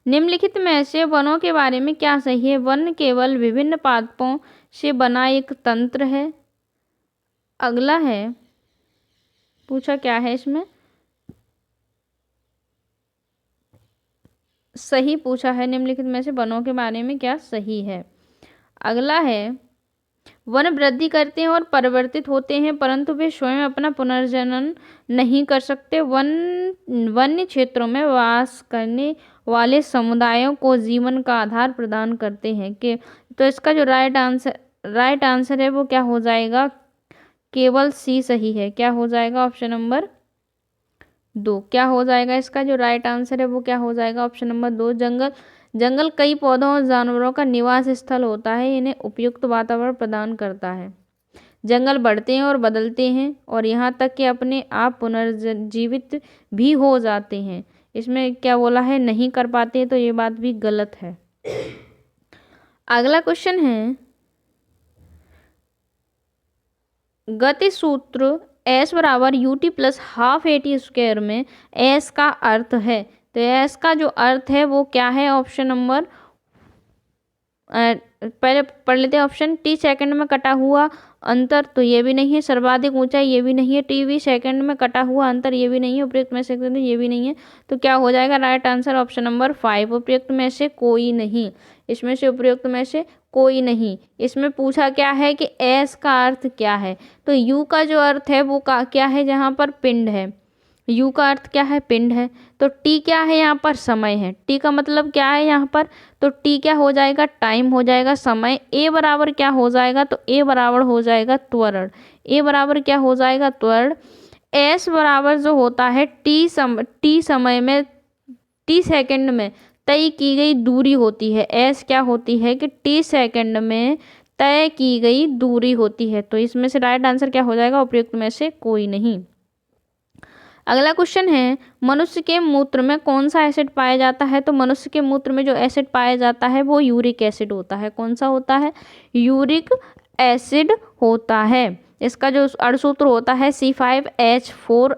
निम्नलिखित में से वनों के बारे में क्या सही है? वन केवल विभिन्न पादपों से बना एक तंत्र है। अगला है, पूछा क्या है इसमें, सही पूछा है, निम्नलिखित में से वनों के बारे में क्या सही है। अगला है, वन वृद्धि करते हैं और परिवर्तित होते हैं परंतु वे स्वयं अपना पुनर्जनन नहीं कर सकते। वन्य क्षेत्रों में वास करने वाले समुदायों को जीवन का आधार प्रदान करते हैं कि तो इसका जो राइट आंसर है वो क्या हो जाएगा? केवल सी सही है। क्या हो जाएगा? Option number 2। क्या हो जाएगा इसका जो राइट आंसर है वो क्या हो जाएगा? Option number 2। जंगल कई पौधों और जानवरों का निवास स्थल होता है, इन्हें उपयुक्त वातावरण प्रदान करता है। जंगल बढ़ते हैं और बदलते हैं और यहाँ तक कि अपने आप पुनर्जीवित भी हो जाते हैं। इसमें क्या बोला है? नहीं कर पाते, तो ये बात भी गलत है। अगला क्वेश्चन है, गति सूत्र एस बराबर UT plus half eighty square में एस का अर्थ है। तो एस का जो अर्थ है वो क्या है? ऑप्शन नंबर पहले पढ़ लेते हैं ऑप्शन। टी सेकंड में कटा हुआ अंतर, तो ये भी नहीं है। सर्वाधिक ऊंचाई, ये भी नहीं है। टीवी सेकंड में कटा हुआ अंतर, ये भी नहीं है। उपयुक्त में से ये भी नहीं है। तो क्या हो जाएगा राइट आंसर? Option number 5। उपयुक्त में से कोई नहीं। इसमें से उपयुक्त में से कोई नहीं। इसमें पूछा क्या है कि एस का अर्थ क्या है? तो यू का जो अर्थ है वो क्या है? जहाँ पर पिंड है, यू का अर्थ क्या है? पिंड है। तो टी क्या है? यहाँ पर समय है। टी का मतलब क्या है यहाँ पर? तो टी क्या हो जाएगा? टाइम हो जाएगा। समय ए बराबर क्या हो जाएगा? तो ए बराबर हो जाएगा त्वरण। ए बराबर क्या हो जाएगा? त्वरण। एस बराबर जो होता है टी समय में, टी सेकंड में तय की गई दूरी होती है। एस क्या होती है कि टी सेकंड में तय की गई दूरी होती है। तो इसमें से राइट आंसर क्या हो जाएगा? उपयुक्त में से कोई नहीं। अगला क्वेश्चन है, मनुष्य के मूत्र में कौन सा एसिड पाया जाता है? तो मनुष्य के मूत्र में जो एसिड पाया जाता है वो यूरिक एसिड होता है। कौन सा होता है? यूरिक एसिड होता है। इसका जो अणुसूत्र होता है C5H4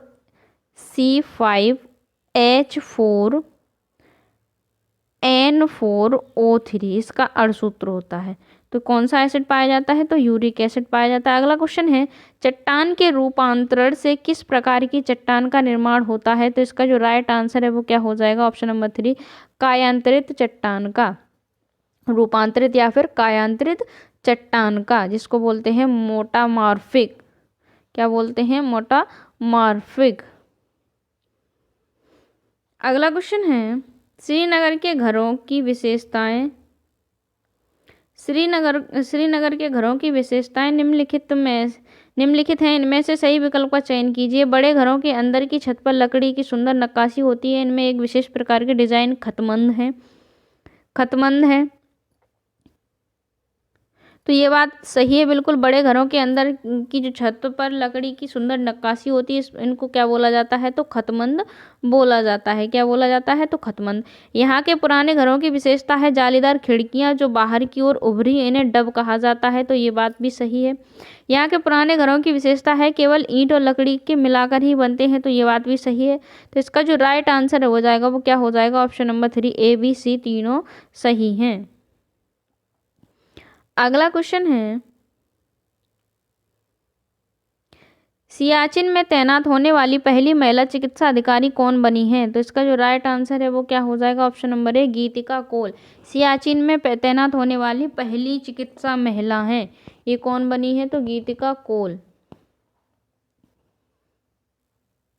N4O3, इसका अणुसूत्र होता है। तो कौन सा एसिड पाया जाता है? तो यूरिक एसिड पाया जाता है। अगला क्वेश्चन है, चट्टान के रूपांतरण से किस प्रकार की चट्टान का निर्माण होता है? तो इसका जो राइट आंसर है वो क्या हो जाएगा? ऑप्शन नंबर 3, कायांतरित चट्टान का। रूपांतरित या फिर कायांतरित चट्टान का, जिसको बोलते हैं मोटामॉर्फिक। क्या बोलते हैं? मोटामॉर्फिक। अगला क्वेश्चन है, श्रीनगर के घरों की विशेषताएं। श्रीनगर के घरों की विशेषताएं निम्नलिखित हैं, इनमें से सही विकल्प का चयन कीजिए। बड़े घरों के अंदर की छत पर लकड़ी की सुंदर नक्काशी होती है। इनमें एक विशेष प्रकार के डिजाइन खतमंद है। तो ये बात सही है बिल्कुल। बड़े घरों के अंदर की जो छत पर लकड़ी की सुंदर नक्काशी होती है, इनको क्या बोला जाता है? तो खतमंद बोला जाता है। क्या बोला जाता है? तो खतमंद। यहाँ के पुराने घरों की विशेषता है जालीदार खिड़कियाँ जो बाहर की ओर उभरी, इन्हें डब कहा जाता है। तो ये बात भी सही है। यहाँ के पुराने घरों की विशेषता है केवल ईंट और लकड़ी के मिलाकर ही बनते हैं। तो ये बात भी सही है। तो इसका जो राइट आंसर हो जाएगा वो क्या हो जाएगा? Option number 3, A, B, C तीनों सही हैं। अगला क्वेश्चन है, सियाचिन में तैनात होने वाली पहली महिला चिकित्सा अधिकारी कौन बनी है? तो इसका जो राइट आंसर है वो क्या हो जाएगा? ऑप्शन नंबर 1, गीतिका कौल। सियाचिन में तैनात होने वाली पहली चिकित्सा महिला है। ये कौन बनी है? तो गीतिका कौल।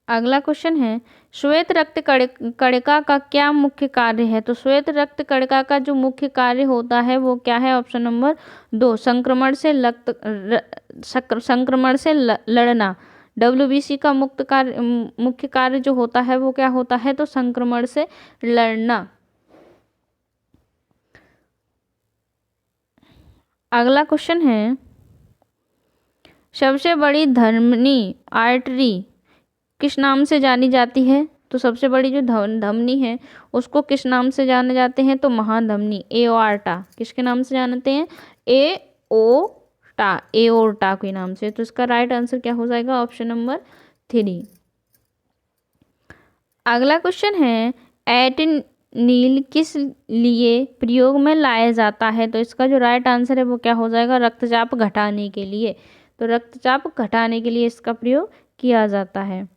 अगला क्वेश्चन है, श्वेत रक्त कणिका का क्या मुख्य कार्य है? तो श्वेत रक्त कणिका का जो मुख्य कार्य होता है वो क्या है? ऑप्शन नंबर 2, संक्रमण से लड़ना। WBC का मुख्य कार्य जो होता है वो क्या होता है? तो संक्रमण से लड़ना। अगला क्वेश्चन है, सबसे बड़ी धमनी आर्टरी किस नाम से जानी जाती है? तो सबसे बड़ी जो धमनी है उसको किस नाम से जाने जाते हैं? तो महाधमनी, एओर्टा। किसके नाम से जानते हैं? एओर्टा के नाम से। तो इसका राइट आंसर क्या हो जाएगा? Option number 3। अगला क्वेश्चन है, एटेनिल किस लिए प्रयोग में लाया जाता है? तो इसका जो राइट आंसर है वो क्या हो जाएगा? रक्तचाप घटाने के लिए। तो रक्तचाप घटाने के लिए इसका प्रयोग किया जाता है।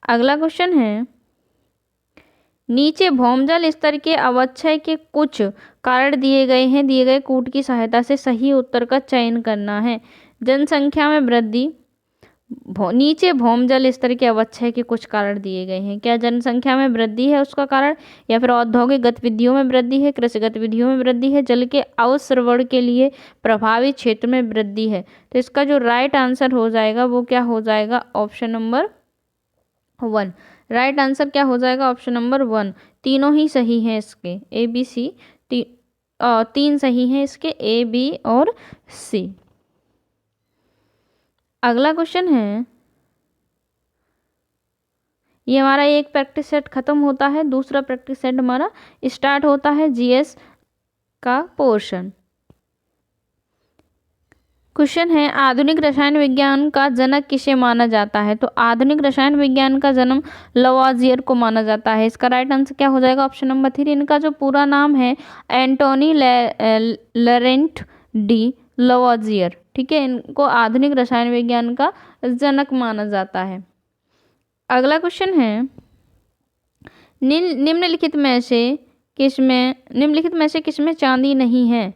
अगला क्वेश्चन है, नीचे भौमजल स्तर के अवक्षय के कुछ कारण दिए गए हैं, दिए गए कूट की सहायता से सही उत्तर का चयन करना है। जनसंख्या में वृद्धि, नीचे भौमजल स्तर के अवक्षय के कुछ कारण दिए गए हैं। क्या जनसंख्या में वृद्धि है उसका कारण, या फिर औद्योगिक गतिविधियों में वृद्धि है, कृषि गतिविधियों में वृद्धि है, जल के अवसरवण के लिए प्रभावित क्षेत्र में वृद्धि है? तो इसका जो राइट आंसर हो जाएगा वो क्या हो जाएगा? Option number 1। राइट आंसर क्या हो जाएगा? Option number 1। तीनों ही सही हैं इसके, ए बी सी, 3 सही हैं इसके, ए बी और सी। अगला क्वेश्चन है, ये हमारा एक प्रैक्टिस सेट खत्म होता है, दूसरा प्रैक्टिस सेट हमारा स्टार्ट होता है, जीएस का पोर्शन। क्वेश्चन है, आधुनिक रसायन विज्ञान का जनक किसे माना जाता है? तो आधुनिक रसायन विज्ञान का जन्म लवॉजियर को माना जाता है। इसका राइट आंसर क्या हो जाएगा? Option number 3। इनका जो पूरा नाम है एंटोनी लॉरेंट डी लवॉजियर। ठीक है, इनको आधुनिक रसायन विज्ञान का जनक माना जाता है। अगला क्वेश्चन है, निम्नलिखित में से किसमें चांदी नहीं है?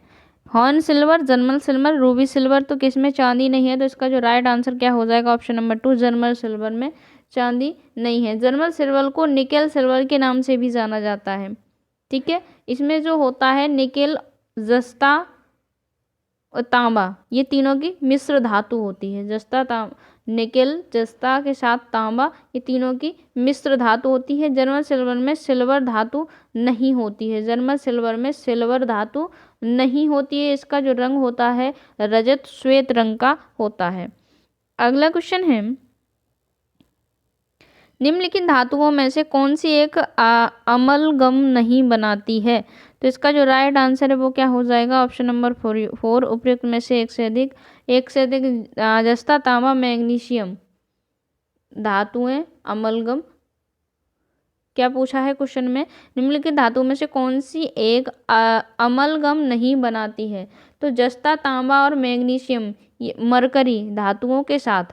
Horn silver, German silver, Ruby silver. तो किसमें चांदी नहीं है? तो इसका जो राइट आंसर क्या हो जाएगा? ऑप्शन नंबर 2, जर्मन सिल्वर में चांदी नहीं है। जर्मन सिल्वर को निकेल सिल्वर के नाम से भी जाना जाता है। ठीक है, इसमें जो होता है निकेल, जस्ता और तांबा, ये तीनों की मिश्र धातु होती है। निकेल, जस्ता के साथ तांबा, ये तीनों की मिश्र धातु होती है। जर्मन सिल्वर में सिल्वर धातु नहीं होती है। जर्मन सिल्वर में सिल्वर धातु नहीं होती है। इसका जो रंग होता है रजत श्वेत रंग का होता है। अगला क्वेश्चन है, निम्नलिखित धातुओं में से कौन सी एक अमलगम नहीं बनाती है? तो इसका जो राइट आंसर है वो क्या हो जाएगा? Option number 4। उपयुक्त में से एक से अधिक जस्ता, तांबा, मैग्नीशियम धातुएं अमलगम। क्या पूछा है क्वेश्चन में? निम्नलिखित धातुओं में से कौन सी एक अमलगम नहीं बनाती है? तो जस्ता, तांबा और मैग्नीशियम, ये मरकरी धातुओं के साथ,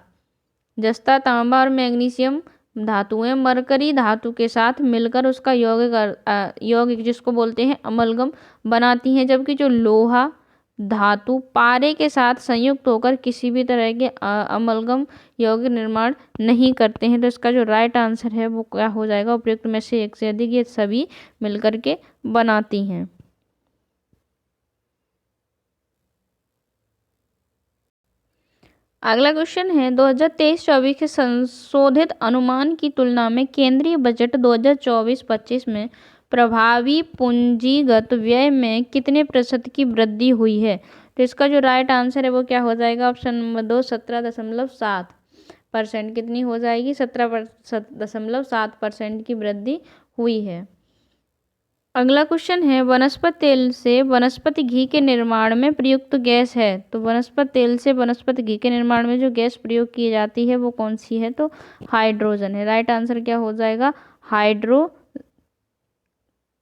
जस्ता, तांबा और मैग्नीशियम धातुएं मरकरी धातु के साथ मिलकर उसका यौगिक जिसको बोलते हैं अमलगम बनाती हैं। जबकि जो लोहा धातु पारे के साथ संयुक्त होकर किसी भी तरह के अमलगम यौगिक निर्माण नहीं करते हैं। तो इसका जो राइट आंसर है वो क्या हो जाएगा? उपयुक्त में से एक से अधिक, ये सभी मिलकर के बनाती हैं। अगला क्वेश्चन है, 2023-24 के संशोधित अनुमान की तुलना में केंद्रीय बजट 2024-25 में प्रभावी पूंजीगत व्यय में कितने प्रतिशत की वृद्धि हुई है? तो इसका जो राइट आंसर है वो क्या हो जाएगा? Option number 2, 17.7%। कितनी हो जाएगी? 17.7% की वृद्धि हुई है। अगला क्वेश्चन है, वनस्पति तेल से वनस्पति घी के निर्माण में प्रयुक्त गैस है। तो वनस्पति तेल से वनस्पति घी के निर्माण में जो गैस प्रयोग की जाती है वो कौन सी है? तो हाइड्रोजन है। राइट आंसर क्या हो जाएगा?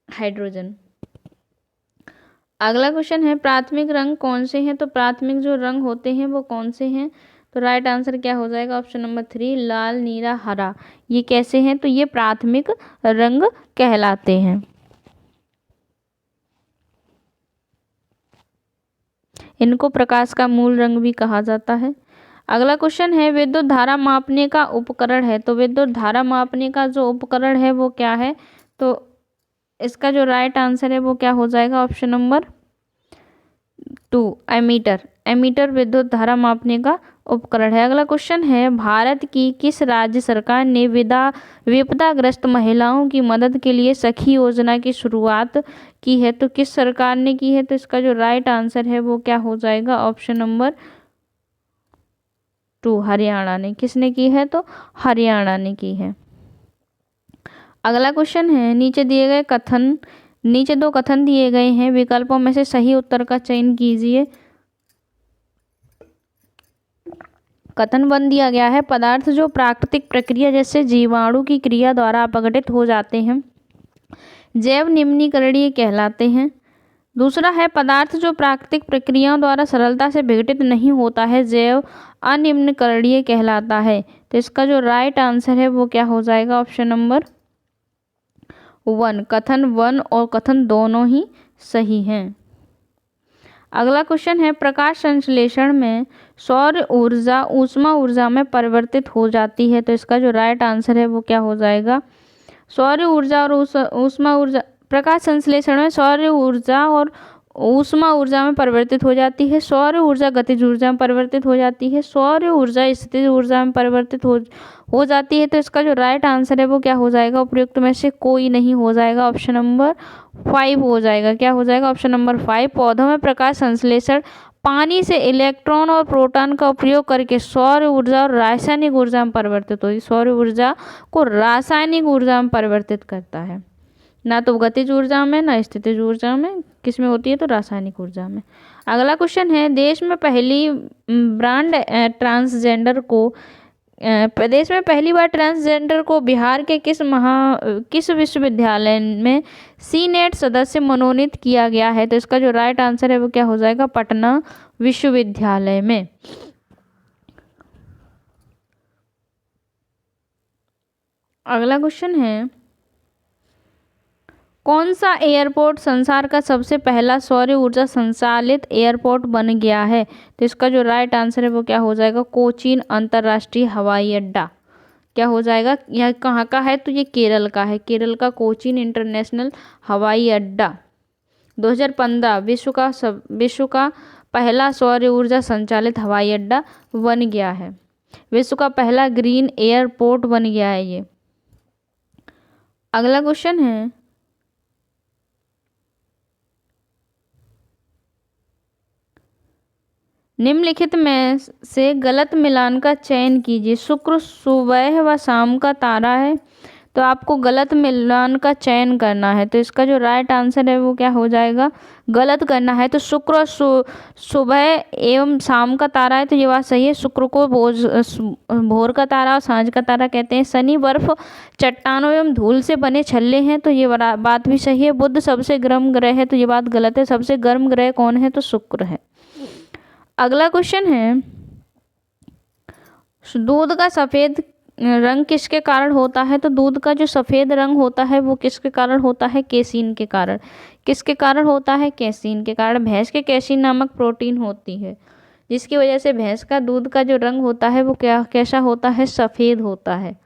हाइड्रोजन। अगला क्वेश्चन है, प्राथमिक रंग कौन से हैं? तो प्राथमिक जो रंग होते हैं वो कौन से हैं? तो राइट आंसर क्या हो जाएगा? ऑप्शन नंबर 3, लाल, नीला, हरा। ये कैसे हैं? तो ये प्राथमिक रंग कहलाते हैं। इनको प्रकाश का मूल रंग भी कहा जाता है। अगला क्वेश्चन है, विद्युत धारा मापने का उपकरण है। तो विद्युत धारा मापने का जो उपकरण है वो क्या है? तो इसका जो राइट आंसर है वो क्या हो जाएगा? Option number 2, ammeter. एमीटर विद्युत धारा मापने का उपकरण है। अगला क्वेश्चन है, भारत की किस राज्य सरकार ने विपदाग्रस्त महिलाओं की मदद के लिए सखी योजना की शुरुआत की है? तो किस सरकार ने की है? तो इसका जो राइट आंसर है वो क्या हो जाएगा? ऑप्शन नंबर 2, हरियाणा ने। किसने की है? तो हरियाणा ने की है। अगला क्वेश्चन है, नीचे दो कथन दिए गए हैं, विकल्पों में से सही उत्तर का चयन कीजिए। कथन 1 दिया गया है, पदार्थ जो प्राकृतिक प्रक्रिया जैसे जीवाणु की क्रिया द्वारा अपघटित हो जाते हैं जैव निम्नीकरणीय कहलाते हैं। दूसरा है, पदार्थ जो प्राकृतिक प्रक्रियाओं द्वारा सरलता से विघटित नहीं होता है जैव अनिम्नीकरणीय कहलाता है। तो इसका जो राइट आंसर है वो क्या हो जाएगा, ऑप्शन नंबर 1। कथन 1 और कथन दोनों ही सही हैं। अगला क्वेश्चन है, प्रकाश संश्लेषण में सौर ऊर्जा ऊष्मा ऊर्जा में परिवर्तित हो जाती है। तो इसका जो राइट आंसर है वो क्या हो जाएगा, सौर ऊर्जा और ऊष्मा ऊर्जा, प्रकाश संश्लेषण में सौर ऊर्जा और ऊष्मा ऊर्जा में परिवर्तित हो जाती है। सौर ऊर्जा गतिज ऊर्जा में परिवर्तित हो जाती है, सौर ऊर्जा स्थितिज ऊर्जा में परिवर्तित हो जाती है। तो इसका जो राइट आंसर है वो क्या हो जाएगा, उपयुक्त में से कोई नहीं हो जाएगा, ऑप्शन नंबर 5 हो जाएगा। क्या हो जाएगा, ऑप्शन नंबर 5। पौधों में प्रकाश संश्लेषण पानी से इलेक्ट्रॉन और प्रोटॉन का उपयोग करके सौर ऊर्जा और रासायनिक ऊर्जा में परिवर्तित होती है। सौर ऊर्जा को रासायनिक ऊर्जा में परिवर्तित करता है, ना तो गतिज ऊर्जा में ना स्थितिज ऊर्जा में, किसमें होती है, तो रासायनिक ऊर्जा में। अगला क्वेश्चन है, देश में पहली बार ट्रांसजेंडर को बिहार के किस विश्वविद्यालय में सीनेट सदस्य मनोनीत किया गया है। तो इसका जो राइट आंसर है वो क्या हो जाएगा, पटना विश्वविद्यालय में। अगला क्वेश्चन है, कौन सा एयरपोर्ट संसार का सबसे पहला सौर ऊर्जा संचालित एयरपोर्ट बन गया है। तो इसका जो राइट आंसर है वो क्या हो जाएगा, कोचीन अंतर्राष्ट्रीय हवाई अड्डा। क्या हो जाएगा, यह कहाँ का है, तो ये केरल का है, केरल का कोचीन इंटरनेशनल हवाई अड्डा 2015 विश्व का पहला सौर ऊर्जा संचालित हवाई अड्डा बन गया है। विश्व का पहला ग्रीन एयरपोर्ट बन गया है ये। अगला क्वेश्चन है, निम्नलिखित में से गलत मिलान का चयन कीजिए। शुक्र सुबह व शाम का तारा है, तो आपको गलत मिलान का चयन करना है। तो इसका जो राइट आंसर है वो क्या हो जाएगा, गलत करना है। तो शुक्र सुबह एवं शाम का तारा है, तो ये बात सही है। शुक्र को भोर का तारा और सांझ का तारा कहते हैं। शनि बर्फ चट्टानों एवं धूल से बने छल्ले हैं, तो ये बात भी सही है। बुध सबसे गर्म ग्रह है, तो ये बात गलत है। सबसे गर्म ग्रह कौन है, तो शुक्र है। अगला क्वेश्चन है, दूध का सफ़ेद रंग किसके कारण होता है। तो दूध का जो सफ़ेद रंग होता है वो किसके कारण होता है, केसीन के कारण। किसके कारण होता है, केसीन के कारण। भैंस के केसीन नामक प्रोटीन होती है, जिसकी वजह से भैंस का दूध का जो रंग होता है वो कैसा होता है, सफ़ेद होता है।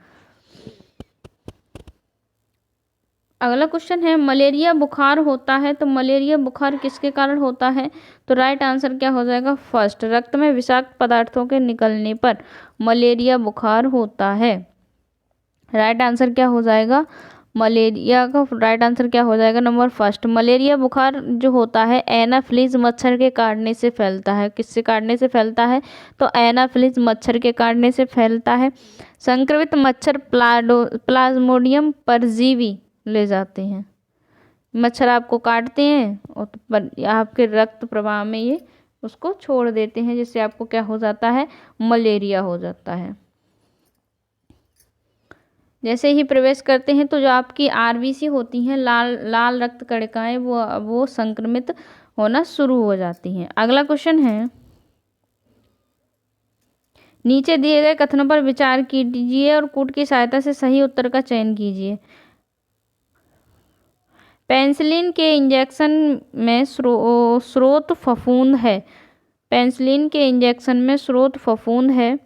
अगला क्वेश्चन है, मलेरिया बुखार होता है, तो मलेरिया बुखार किसके कारण होता है। तो राइट आंसर क्या हो जाएगा, फर्स्ट। रक्त में विषाक्त पदार्थों के निकलने पर मलेरिया बुखार होता है। राइट आंसर क्या हो जाएगा, मलेरिया का राइट आंसर क्या हो जाएगा, नंबर फर्स्ट। मलेरिया बुखार जो होता है एनाफिलीज मच्छर के काटने से फैलता है। किससे काटने से फैलता है, तो एनाफिलीज मच्छर के काटने से फैलता है। संक्रमित मच्छर प्लाज्मोडियम परजीवी ले जाते हैं। मच्छर आपको काटते हैं और आपके रक्त प्रवाह में ये उसको छोड़ देते हैं, जिससे आपको क्या हो जाता है, मलेरिया हो जाता है। जैसे ही प्रवेश करते हैं तो जो आपकी आरबीसी होती हैं, लाल रक्त कणिकाएं, वो संक्रमित होना शुरू हो जाती हैं। अगला क्वेश्चन है, नीचे दिए गए कथनों पर विचार कीजिए और कूट की सहायता से सही उत्तर का चयन कीजिए। पेनिसिलिन के इंजेक्शन में स्रोत फफूंद है। पेनिसिलिन के इंजेक्शन में स्रोत फफूंद है।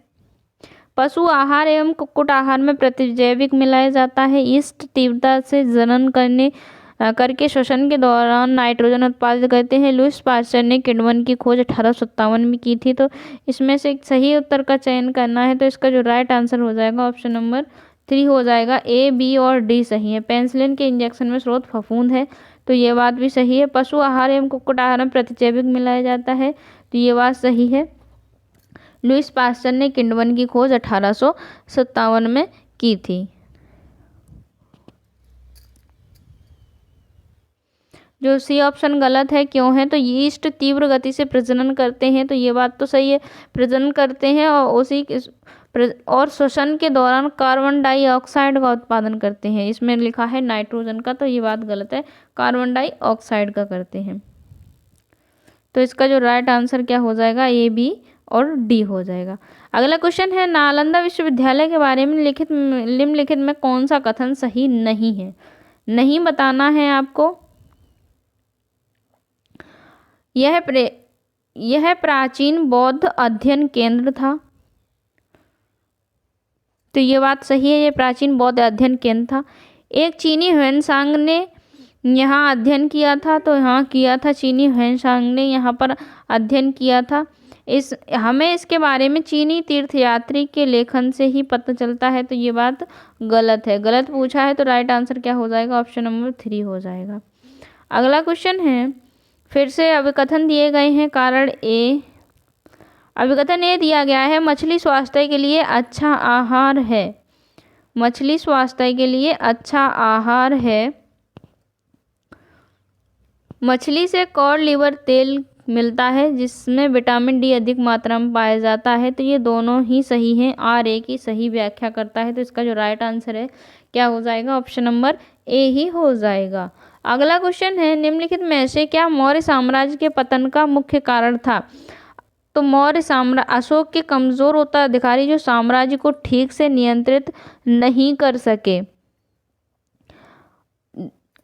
पशु आहार एवं कुक्कुट आहार में प्रतिजैविक मिलाया जाता है। ईस्ट तीव्रता से जनन करके श्वसन के दौरान नाइट्रोजन उत्पादित करते हैं। लुईस पास्चर ने किण्वन की खोज 1857 में की थी। तो इसमें से एक सही उत्तर का चयन करना है, तो इसका जो राइट आंसर हो जाएगा ऑप्शन नंबर 3 हो जाएगा। ए, बी और डी सही है। पेनिसिलिन के इंजेक्शन में स्रोत फफूंद है, तो ये बात भी सही है। पशु आहार एवं कुक्कुट आहार में प्रतिजैविक मिलाया जाता है, तो ये बात सही है। लुईस पास्चर ने किण्वन की खोज 1857 में की थी। जो सी ऑप्शन गलत है, क्यों है? तो यीस्ट तीव्र गति से प्रजनन करते हैं, तो ये बात तो सही है, प्रजनन करते हैं और और श्वसन के दौरान कार्बन डाइऑक्साइड का उत्पादन करते हैं। इसमें लिखा है नाइट्रोजन का, तो ये बात गलत है, कार्बन डाइऑक्साइड का करते हैं। तो इसका जो राइट आंसर क्या हो जाएगा? ए, बी और डी हो जाएगा। अगला क्वेश्चन है, नालंदा विश्वविद्यालय के बारे में निम्नलिखित में कौन सा कथन सही नहीं है? नहीं बताना है आपको। यह प्राचीन बौद्ध अध्ययन केंद्र था, तो ये बात सही है, ये प्राचीन बौद्ध अध्ययन केंद्र था। एक चीनी ह्वेनसांग ने यहाँ अध्ययन किया था, तो यहाँ किया था, चीनी ह्वेनसांग ने यहाँ पर अध्ययन किया था। हमें इसके बारे में चीनी तीर्थयात्री के लेखन से ही पता चलता है, तो ये बात गलत है, गलत पूछा है, तो राइट आंसर क्या हो जाएगा? ऑप्शन नंबर 3 हो जाएगा। अगला क्वेश्चन है, फिर से अभिकथन दिए गए हैं। कारण ए, अभिकथन ए दिया गया है, मछली स्वास्थ्य के लिए अच्छा आहार है। मछली स्वास्थ्य के लिए अच्छा आहार है। मछली से कॉड लिवर तेल मिलता है, जिसमें विटामिन डी अधिक मात्रा में पाया जाता है, तो ये दोनों ही सही हैं। आर ए की सही व्याख्या करता है, तो इसका जो राइट आंसर है क्या हो जाएगा? ऑप्शन नंबर ए ही हो जाएगा। अगला क्वेश्चन है, निम्नलिखित में से क्या मौर्य साम्राज्य के पतन का मुख्य कारण था? तो अशोक के कमजोर उत्तराधिकारी जो साम्राज्य को ठीक से नियंत्रित नहीं कर सके।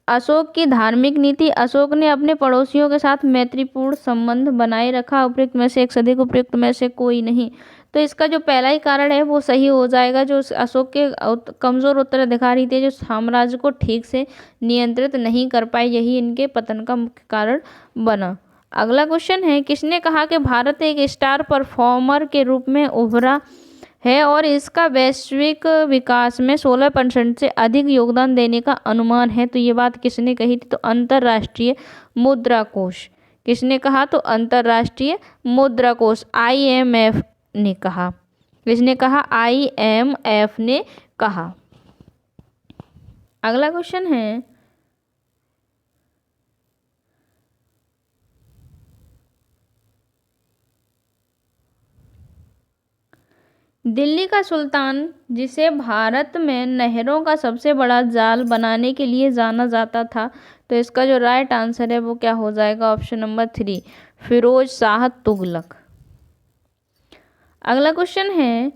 अशोक की धार्मिक नीति, अशोक ने अपने पड़ोसियों के साथ मैत्रीपूर्ण संबंध बनाए रखा, उपयुक्त में से एक से अधिक, उपयुक्त में से कोई नहीं। तो इसका जो पहला ही कारण है वो सही हो जाएगा, जो अशोक के कमजोर उत्तराधिकारी थे, जो साम्राज्य को ठीक से नियंत्रित नहीं कर पाए, यही इनके पतन का मुख्य कारण बना। अगला क्वेश्चन है, किसने कहा कि भारत एक स्टार परफॉर्मर के रूप में उभरा है और इसका वैश्विक विकास में 16% से अधिक योगदान देने का अनुमान है? तो ये बात किसने कही थी? तो अंतर्राष्ट्रीय मुद्रा कोष। किसने कहा? तो अंतर्राष्ट्रीय मुद्रा कोष, IMF ने कहा। किसने कहा? IMF ने कहा। अगला क्वेश्चन है, दिल्ली का सुल्तान, जिसे भारत में नहरों का सबसे बड़ा जाल बनाने के लिए जाना जाता था, तो इसका जो राइट आंसर है वो क्या हो जाएगा? Option number 3, Firoz Shah Tughlaq. अगला क्वेश्चन है,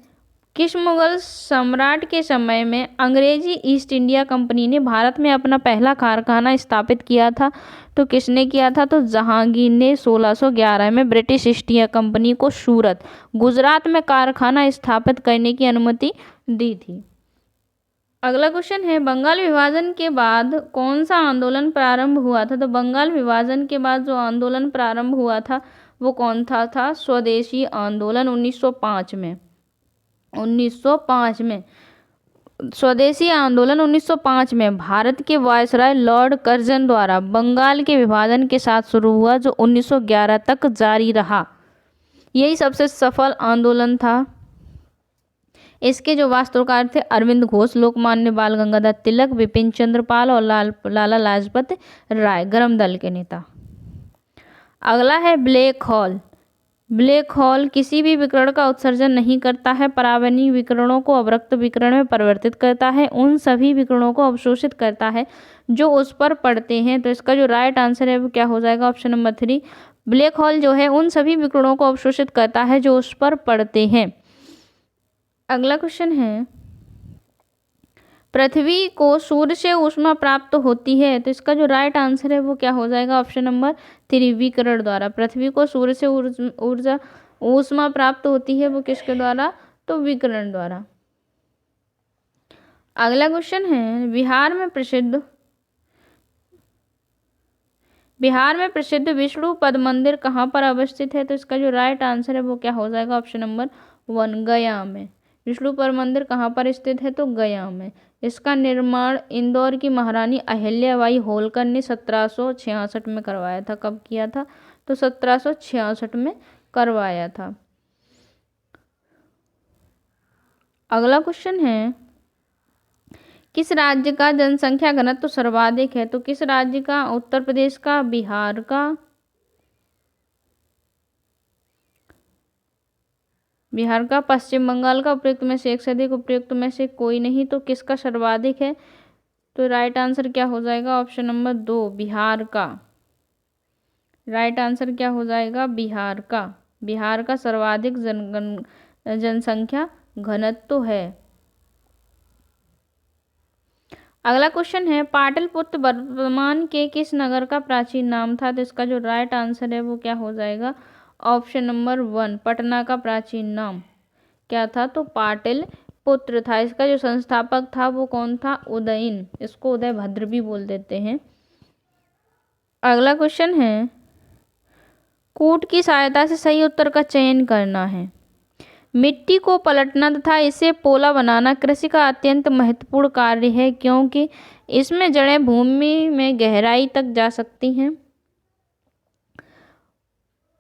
किस मुगल सम्राट के समय में अंग्रेजी ईस्ट इंडिया कंपनी ने भारत में अपना पहला कारखाना स्थापित किया था? तो किसने किया था? तो जहांगीर ने 1611 में ब्रिटिश ईस्ट इंडिया कंपनी को सूरत, गुजरात में कारखाना स्थापित करने की अनुमति दी थी। अगला क्वेश्चन है, बंगाल विभाजन के बाद कौन सा आंदोलन प्रारंभ हुआ था? तो बंगाल विभाजन के बाद जो आंदोलन प्रारंभ हुआ था वो कौन था? स्वदेशी आंदोलन 1905 में। 1905 में स्वदेशी आंदोलन 1905 में भारत के वायसराय लॉर्ड कर्जन द्वारा बंगाल के विभाजन के साथ शुरू हुआ, जो 1911 तक जारी रहा। यही सबसे सफल आंदोलन था। इसके जो वास्तुकार थे अरविंद घोष, लोकमान्य बाल गंगाधर तिलक, विपिन चंद्र पाल और लाला लाजपत राय, गरम दल के नेता। अगला है ब्लैक होल। ब्लैक होल किसी भी विकिरण का उत्सर्जन नहीं करता है, परावैनिक विकिरणों को अवरक्त विकिरण में परिवर्तित करता है, उन सभी विकिरणों को अवशोषित करता है जो उस पर पड़ते हैं। तो इसका जो राइट आंसर है वो क्या हो जाएगा? ऑप्शन नंबर 3, ब्लैक होल जो है उन सभी विकिरणों को अवशोषित करता है जो उस पर पड़ते हैं। अगला क्वेश्चन है, पृथ्वी को सूर्य से ऊष्मा प्राप्त होती है, तो इसका जो राइट आंसर है वो क्या हो जाएगा? ऑप्शन नंबर 3, विकिरण द्वारा। पृथ्वी को सूर्य से ऊष्मा प्राप्त होती है, वो किसके द्वारा? तो विकिरण द्वारा। अगला क्वेश्चन है, बिहार में प्रसिद्ध विष्णु पद मंदिर कहाँ पर अवस्थित है? तो इसका जो राइट आंसर है वो क्या हो जाएगा? ऑप्शन नंबर 1, गया में। विष्णु पद मंदिर कहाँ पर स्थित है? तो गया में। इसका निर्माण इंदौर की महारानी अहिल्याबाई होलकर ने 1766 में करवाया था। कब किया था? तो 1766 में करवाया था। अगला क्वेश्चन है, किस राज्य का जनसंख्या घनत्व सर्वाधिक है? तो किस राज्य का? उत्तर प्रदेश का, बिहार का, पश्चिम बंगाल का। उपयुक्त में से एक से अधिक, उपयुक्त में से कोई नहीं। तो किसका सर्वाधिक है? तो राइट आंसर क्या हो जाएगा? ऑप्शन नंबर 2 बिहार का। राइट आंसर क्या हो जाएगा? बिहार का। बिहार का सर्वाधिक जनसंख्या घनत्व है। अगला क्वेश्चन है, पाटलिपुत्र वर्तमान के किस नगर का प्राचीन नाम था? तो इसका जो राइट आंसर है वो क्या हो जाएगा? ऑप्शन नंबर 1 पटना का प्राचीन नाम क्या था? तो पाटलिपुत्र था। इसका जो संस्थापक था वो कौन था? उदयन। इसको उदयभद्र भी बोल देते हैं। अगला क्वेश्चन है, कूट की सहायता से सही उत्तर का चयन करना है। मिट्टी को पलटना तथा इसे पोला बनाना कृषि का अत्यंत महत्वपूर्ण कार्य है, क्योंकि इसमें जड़ें भूमि में गहराई तक जा सकती हैं।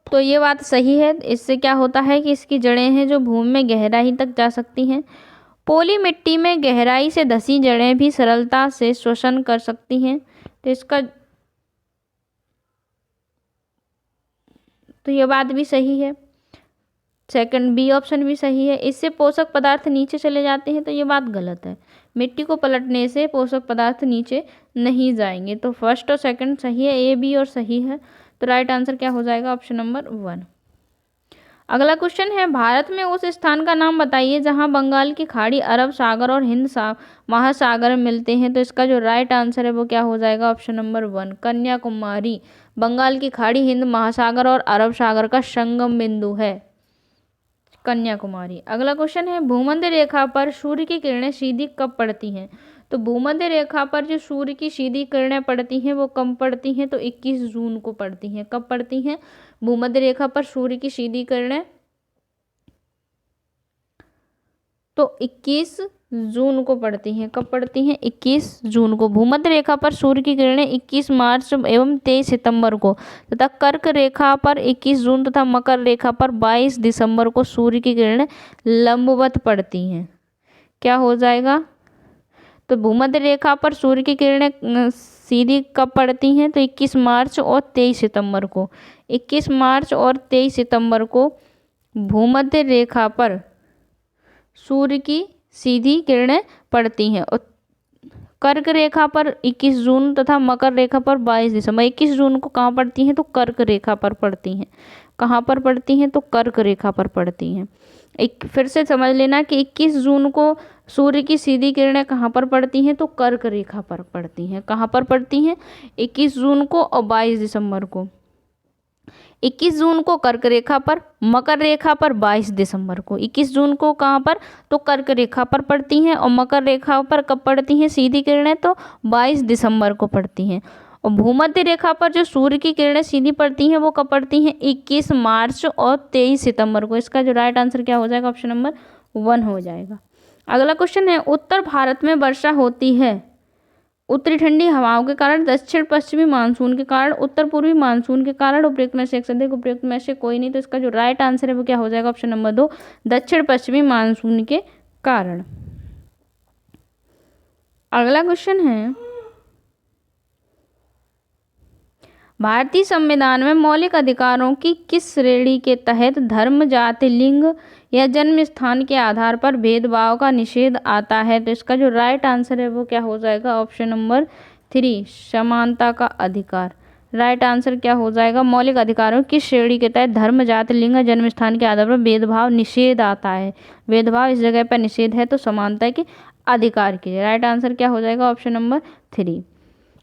तो ये बात सही है। इससे क्या होता है कि इसकी जड़ें हैं जो भूमि में गहराई तक जा सकती हैं। पोली मिट्टी में गहराई से धसी जड़ें भी सरलता से श्वसन कर सकती हैं। तो ये बात भी सही है। सेकंड बी ऑप्शन भी सही है। इससे पोषक पदार्थ नीचे चले जाते हैं। तो ये बात गलत है। मिट्टी को पलटने से पोषक पदार्थ नीचे नहीं जाएंगे। तो फर्स्ट और सेकंड सही है, ए बी और सही है। तो राइट आंसर क्या हो जाएगा? Option number 1। अगला क्वेश्चन है, भारत में उस स्थान का नाम बताइए जहां बंगाल की खाड़ी, अरब सागर और हिंद महासागर मिलते हैं। तो इसका जो राइट आंसर है वो क्या हो जाएगा? Option number 1 Kanyakumari. बंगाल की खाड़ी हिंद महासागर और अरब सागर का संगम बिंदु है कन्याकुमारी। अगला क्वेश्चन है, भूमध्य रेखा पर सूर्य की किरणें सीधी कब पड़ती हैं? तो भूमध्य रेखा पर जो सूर्य की सीधी किरणें पड़ती हैं वो कब पड़ती हैं? तो 21 जून को पड़ती हैं। कब पड़ती हैं भूमध्य रेखा पर सूर्य की सीधी किरणें? तो 21 जून को पड़ती हैं। कब पड़ती हैं? 21 जून को। भूमध्य रेखा पर सूर्य की किरणें 21 मार्च एवं 23 सितंबर को तथा कर्क रेखा पर 21 जून तथा मकर रेखा पर 22 दिसंबर को सूर्य की किरणें लंबवत पड़ती हैं। क्या हो जाएगा? तो भूमध्य रेखा पर सूर्य की किरणें सीधी कब पड़ती हैं? तो 21 मार्च और 23 सितंबर को। 21 मार्च और 23 सितंबर को भूमध्य रेखा पर सूर्य की सीधी किरणें पड़ती हैं। और कर्क रेखा पर 21 जून तथा मकर रेखा पर 22 दिसंबर। 21 जून को कहाँ पड़ती हैं? तो कर्क रेखा पर पड़ती हैं। कहाँ पर पड़ती हैं? तो कर्क रेखा पर पड़ती हैं। फिर से समझ लेना कि 21 जून को सूर्य की सीधी किरणें कहाँ पर पड़ती हैं? तो कर्क रेखा पर पड़ती हैं। कहाँ पर पड़ती हैं? 21 जून को और 22 दिसंबर को। 21 जून को कर्क रेखा पर, मकर रेखा पर 22 दिसंबर को। 21 जून को कहाँ पर? तो कर्क रेखा पर पड़ती हैं। और मकर रेखा पर कब पड़ती हैं सीधी किरणें? तो 22 दिसंबर को पड़ती हैं। और भूमध्य रेखा पर जो सूर्य की किरणें सीधी पड़ती हैं वो कब पड़ती हैं? 21 मार्च और 23 सितंबर को। इसका जो राइट आंसर क्या हो जाएगा? ऑप्शन नंबर 1 हो जाएगा। अगला क्वेश्चन है, उत्तर भारत में वर्षा होती है उत्तरी ठंडी हवाओं के कारण, दक्षिण पश्चिमी मानसून के कारण, उत्तर पूर्वी मानसून के कारण, उपयुक्त में से एक से अधिक, उपयुक्त में से कोई नहीं। तो इसका जो राइट आंसर है वो क्या हो जाएगा? ऑप्शन नंबर 2 दक्षिण पश्चिमी मानसून के कारण। अगला क्वेश्चन है, भारतीय संविधान में मौलिक अधिकारों की किस श्रेणी के तहत धर्म, जाति, लिंग या जन्म स्थान के आधार पर भेदभाव का निषेध आता है? तो इसका जो राइट आंसर है वो क्या हो जाएगा? ऑप्शन नंबर 3 समानता का अधिकार। राइट आंसर क्या हो जाएगा? मौलिक अधिकारों की श्रेणी के तहत धर्म, जाति, लिंग या जन्म स्थान के आधार पर भेदभाव निषेध आता है। भेदभाव इस जगह पर निषेध है तो समानता के अधिकार के। राइट आंसर क्या हो जाएगा? Option number 3।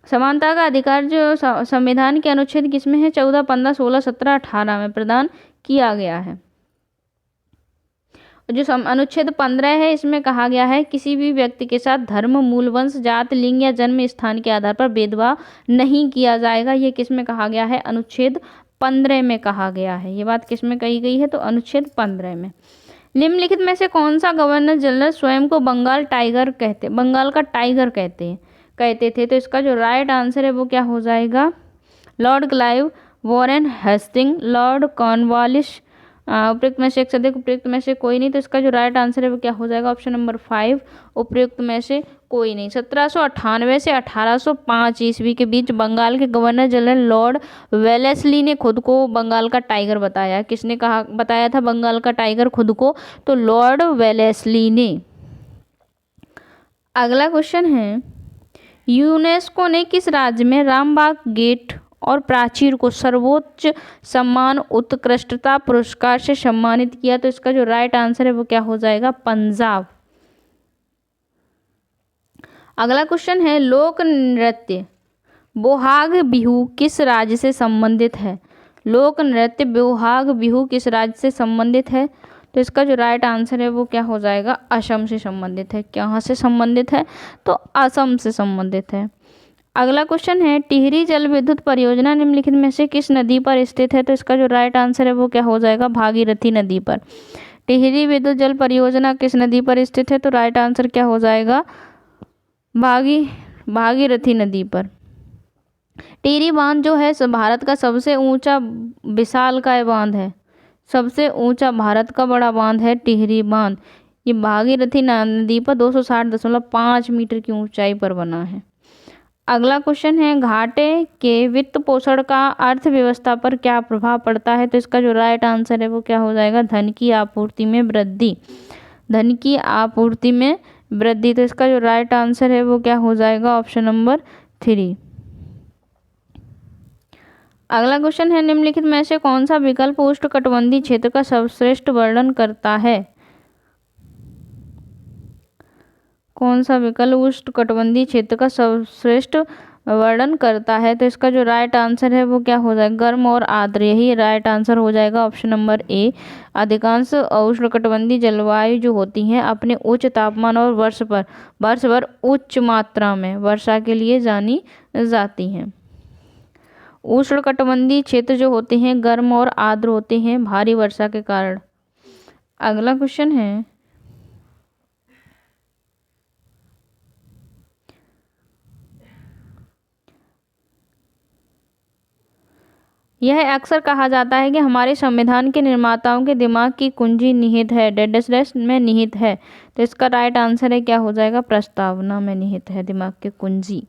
समानता का अधिकार जो संविधान के अनुच्छेद किसमें है? 14, 15, 16, 17, 18 में प्रदान किया गया है। जो अनुच्छेद 15 है इसमें कहा गया है किसी भी व्यक्ति के साथ धर्म, मूल वंश, जात, लिंग या जन्म स्थान के आधार पर भेदभाव नहीं किया जाएगा। ये किसमें कहा गया है? अनुच्छेद 15 में कहा गया है। ये बात किसमें कही गई है? तो अनुच्छेद 15 में। निम्नलिखित में से कौन सा गवर्नर जनरल स्वयं को बंगाल का टाइगर कहते थे? तो इसका जो राइट आंसर है वो क्या हो जाएगा? Lord Clive, Warren Hastings, Lord Cornwallis, उपयुक्त में से एक से अधिक, उपयुक्त में से कोई नहीं। तो इसका जो राइट आंसर है वो क्या हो जाएगा? ऑप्शन नंबर 5, उपयुक्त में से कोई नहीं। 1798 से 1805 ईस्वी के बीच बंगाल के गवर्नर जनरल लॉर्ड वेलेस्ली ने खुद को बंगाल का टाइगर बताया। किसने कहा बताया था बंगाल का टाइगर खुद को? तो लॉर्ड वेलेस्ली ने। अगला क्वेश्चन है, यूनेस्को ने किस राज्य में रामबाग गेट और प्राचीर को सर्वोच्च सम्मान उत्कृष्टता पुरस्कार से सम्मानित किया? तो इसका जो राइट आंसर है वो क्या हो जाएगा? पंजाब। अगला क्वेश्चन है, लोक नृत्य बोहाग बिहू किस राज्य से संबंधित है? लोक नृत्य बोहाग बिहू किस राज्य से संबंधित है? तो इसका जो राइट आंसर है वो क्या हो जाएगा? असम से संबंधित है। कहाँ से संबंधित है? तो असम से संबंधित है। अगला क्वेश्चन है, टिहरी जल विद्युत परियोजना निम्नलिखित में से किस नदी पर स्थित है? तो इसका जो राइट आंसर है वो क्या हो जाएगा? भागीरथी नदी पर। टिहरी विद्युत जल परियोजना किस नदी पर स्थित है? तो राइट आंसर क्या हो जाएगा? भागीरथी नदी पर। टिहरी बांध जो है भारत का सबसे ऊंचा विशालकाय बांध है। सबसे ऊंचा भारत का बड़ा बांध है टिहरी बांध। ये भागीरथी नदी पर 260.5 मीटर की ऊंचाई पर बना है। अगला क्वेश्चन है, घाटे के वित्त पोषण का अर्थव्यवस्था पर क्या प्रभाव पड़ता है? तो इसका जो राइट आंसर है वो क्या हो जाएगा? धन की आपूर्ति में वृद्धि। धन की आपूर्ति में वृद्धि। तो इसका जो राइट आंसर है वो क्या हो जाएगा? Option number 3। अगला क्वेश्चन है, निम्नलिखित में से कौन सा विकल्प उष्णकटिबंधीय क्षेत्र का सर्वश्रेष्ठ वर्णन करता है? कौन सा विकल्प उष्णकटिबंधीय क्षेत्र का सर्वश्रेष्ठ वर्णन करता है? तो इसका जो राइट आंसर है वो क्या हो जाएगा? गर्म और आर्द्र। यही राइट आंसर हो जाएगा, ऑप्शन नंबर ए। अधिकांश उष्णकटिबंधीय जलवायु जो होती हैं अपने उच्च तापमान और वर्ष भर उच्च मात्रा में वर्षा के लिए जानी जाती हैं। उष्णकटिबंधीय क्षेत्र जो होते हैं गर्म और आर्द्र होते हैं भारी वर्षा के कारण। अगला क्वेश्चन है, यह अक्सर कहा जाता है कि हमारे संविधान के निर्माताओं के दिमाग की कुंजी निहित है डैश डैश में निहित है। तो इसका राइट आंसर है क्या हो जाएगा? प्रस्तावना में निहित है दिमाग की कुंजी।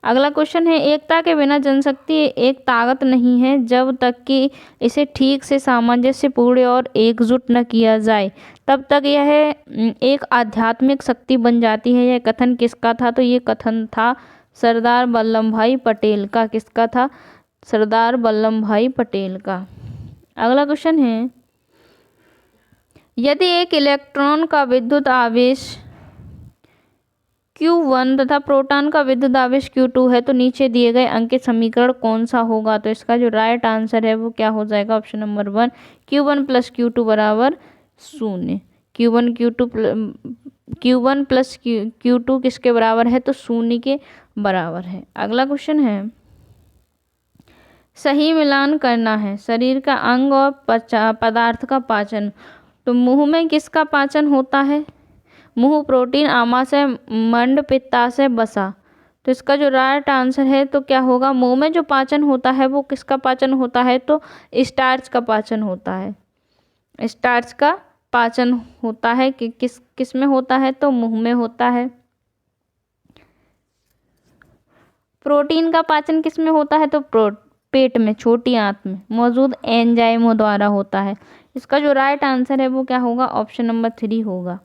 अगला क्वेश्चन है, एकता के बिना जनशक्ति एक ताकत नहीं है जब तक कि इसे ठीक से सामंजस्यपूर्ण और एकजुट न किया जाए तब तक यह एक आध्यात्मिक शक्ति बन जाती है। यह कथन किसका था? तो ये कथन था सरदार वल्लभ भाई पटेल का। किसका था? सरदार वल्लभ भाई पटेल का। अगला क्वेश्चन है, यदि एक इलेक्ट्रॉन का विद्युत आवेश Q1 तथा प्रोटॉन का विद्युत आवेश Q2 है तो नीचे दिए गए अंकित समीकरण कौन सा होगा? तो इसका जो राइट आंसर है वो क्या हो जाएगा? Option number 1, Q1 plus Q2 बराबर 0। Q1 प्लस Q2 किसके बराबर है? तो 0 के बराबर है। अगला क्वेश्चन है, सही मिलान करना है शरीर का अंग और पदार्थ का पाचन। तो मुंह में किसका पाचन होता है? मुंह प्रोटीन, आमाशय, मंड, पित्ताशय, वसा। तो इसका जो राइट आंसर है तो क्या होगा? मुंह में जो पाचन होता है वो किसका पाचन होता है? तो स्टार्च का पाचन होता है। स्टार्च का पाचन होता है कि किस में होता है? तो मुंह में होता है। प्रोटीन का पाचन किस में होता है? तो पेट में, छोटी आंत में मौजूद एंजाइमों द्वारा होता है। इसका जो राइट आंसर है वो क्या होगा? ऑप्शन नंबर 3 होगा।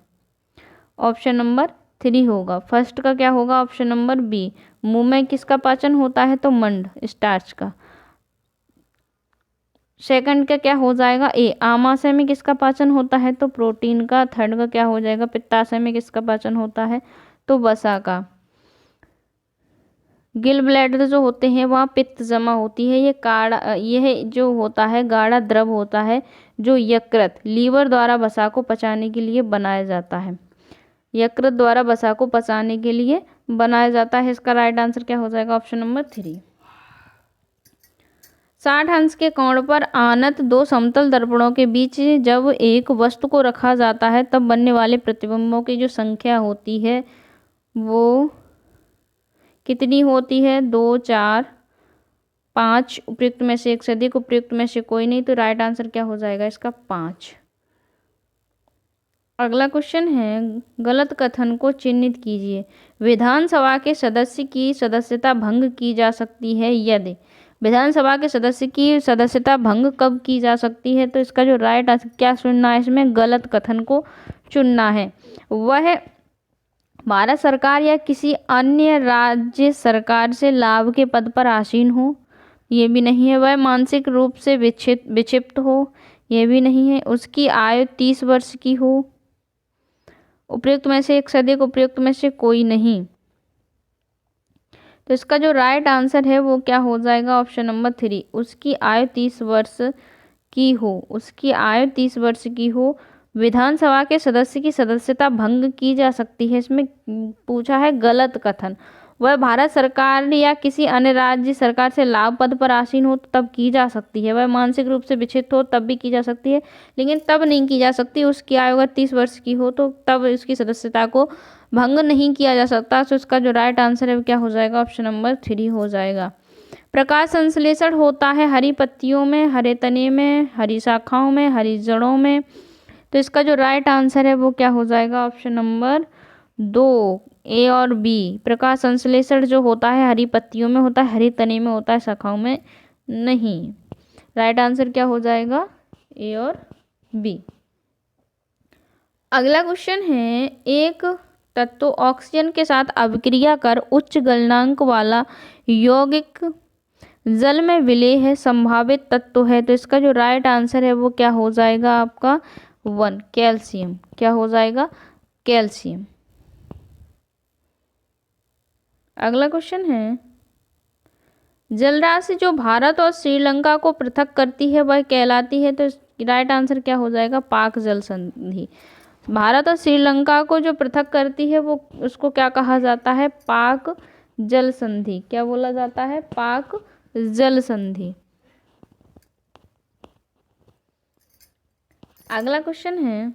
ऑप्शन नंबर 3 होगा। फर्स्ट का क्या होगा? Option number B. मुंह में किसका पाचन होता है? तो मंड, स्टार्च का। सेकंड का क्या हो जाएगा? ए। आमाशय में किसका पाचन होता है? तो प्रोटीन का। थर्ड का क्या हो जाएगा? पित्ताशय में किसका पाचन होता है? तो वसा का। गिल ब्लैडर जो होते हैं वहाँ पित्त जमा होती है। यह जो होता है गाढ़ा द्रव होता है जो यकृत, लीवर द्वारा वसा को पचाने के लिए बनाया जाता है। यकृत द्वारा वसा को पचाने के लिए बनाया जाता है। इसका राइट आंसर क्या हो जाएगा? Option number 3। 60 अंश के कोण पर आनत दो समतल दर्पणों के बीच जब एक वस्तु को रखा जाता है तब बनने वाले प्रतिबिंबों की जो संख्या होती है वो कितनी होती है? 2, 4, 5, उपयुक्त में से एक से अधिक, उपयुक्त में से कोई नहीं, तो राइट आंसर क्या हो जाएगा इसका 5। अगला क्वेश्चन है, गलत कथन को चिन्हित कीजिए। विधानसभा के सदस्य की सदस्यता भंग की जा सकती है यदि। विधानसभा के सदस्य की सदस्यता भंग कब की जा सकती है, तो इसका जो राइट आंसर क्या चुनना है, इसमें गलत कथन को चुनना है। वह भारत सरकार या किसी अन्य राज्य सरकार से लाभ के पद पर आसीन हो, ये भी नहीं है। वह मानसिक रूप से विक्षिप्त हो, ये भी नहीं है। उसकी आयु 30 वर्ष की हो, उपयुक्त में से एक से अधिक, उपयुक्त में से कोई नहीं। तो इसका जो राइट आंसर है वो क्या हो जाएगा, ऑप्शन नंबर 3, उसकी आयु 30 वर्ष की हो। उसकी आयु 30 वर्ष की हो। विधानसभा के सदस्य की सदस्यता भंग की जा सकती है, इसमें पूछा है गलत कथन। वह भारत सरकार या किसी अन्य राज्य सरकार से लाभ पद पर आसीन हो तो तब की जा सकती है। वह मानसिक रूप से विक्षिप्त हो तब भी की जा सकती है, लेकिन तब नहीं की जा सकती उसकी आयु अगर 30 वर्ष की हो, तो तब उसकी सदस्यता को भंग नहीं किया जा सकता। तो इसका जो राइट आंसर है वो क्या हो जाएगा, ऑप्शन नंबर 3 हो जाएगा। प्रकाश संश्लेषण होता है हरी पत्तियों में, हरे तने में, हरी शाखाओं में, हरी जड़ों में। तो इसका जो राइट आंसर है वो क्या हो जाएगा, ऑप्शन नंबर 2, ए और बी। प्रकाश संश्लेषण जो होता है हरी पत्तियों में होता है, हरी तने में होता है, शाखाओं में नहीं। राइट आंसर क्या हो जाएगा, ए और बी। अगला क्वेश्चन है, एक तत्व ऑक्सीजन के साथ अभिक्रिया कर उच्च गलनांक वाला यौगिक जल में विलेय है, संभावित तत्व है। तो इसका जो राइट आंसर है वो क्या हो जाएगा आपका 1, कैल्शियम। क्या हो जाएगा, कैल्शियम। अगला क्वेश्चन है, जलराशि जो भारत और श्रीलंका को पृथक करती है वह कहलाती है। तो राइट आंसर क्या हो जाएगा, पाक जल संधि। भारत और श्रीलंका को जो पृथक करती है वो उसको क्या कहा जाता है, पाक जल संधि। क्या बोला जाता है, पाक जल संधि। अगला क्वेश्चन है,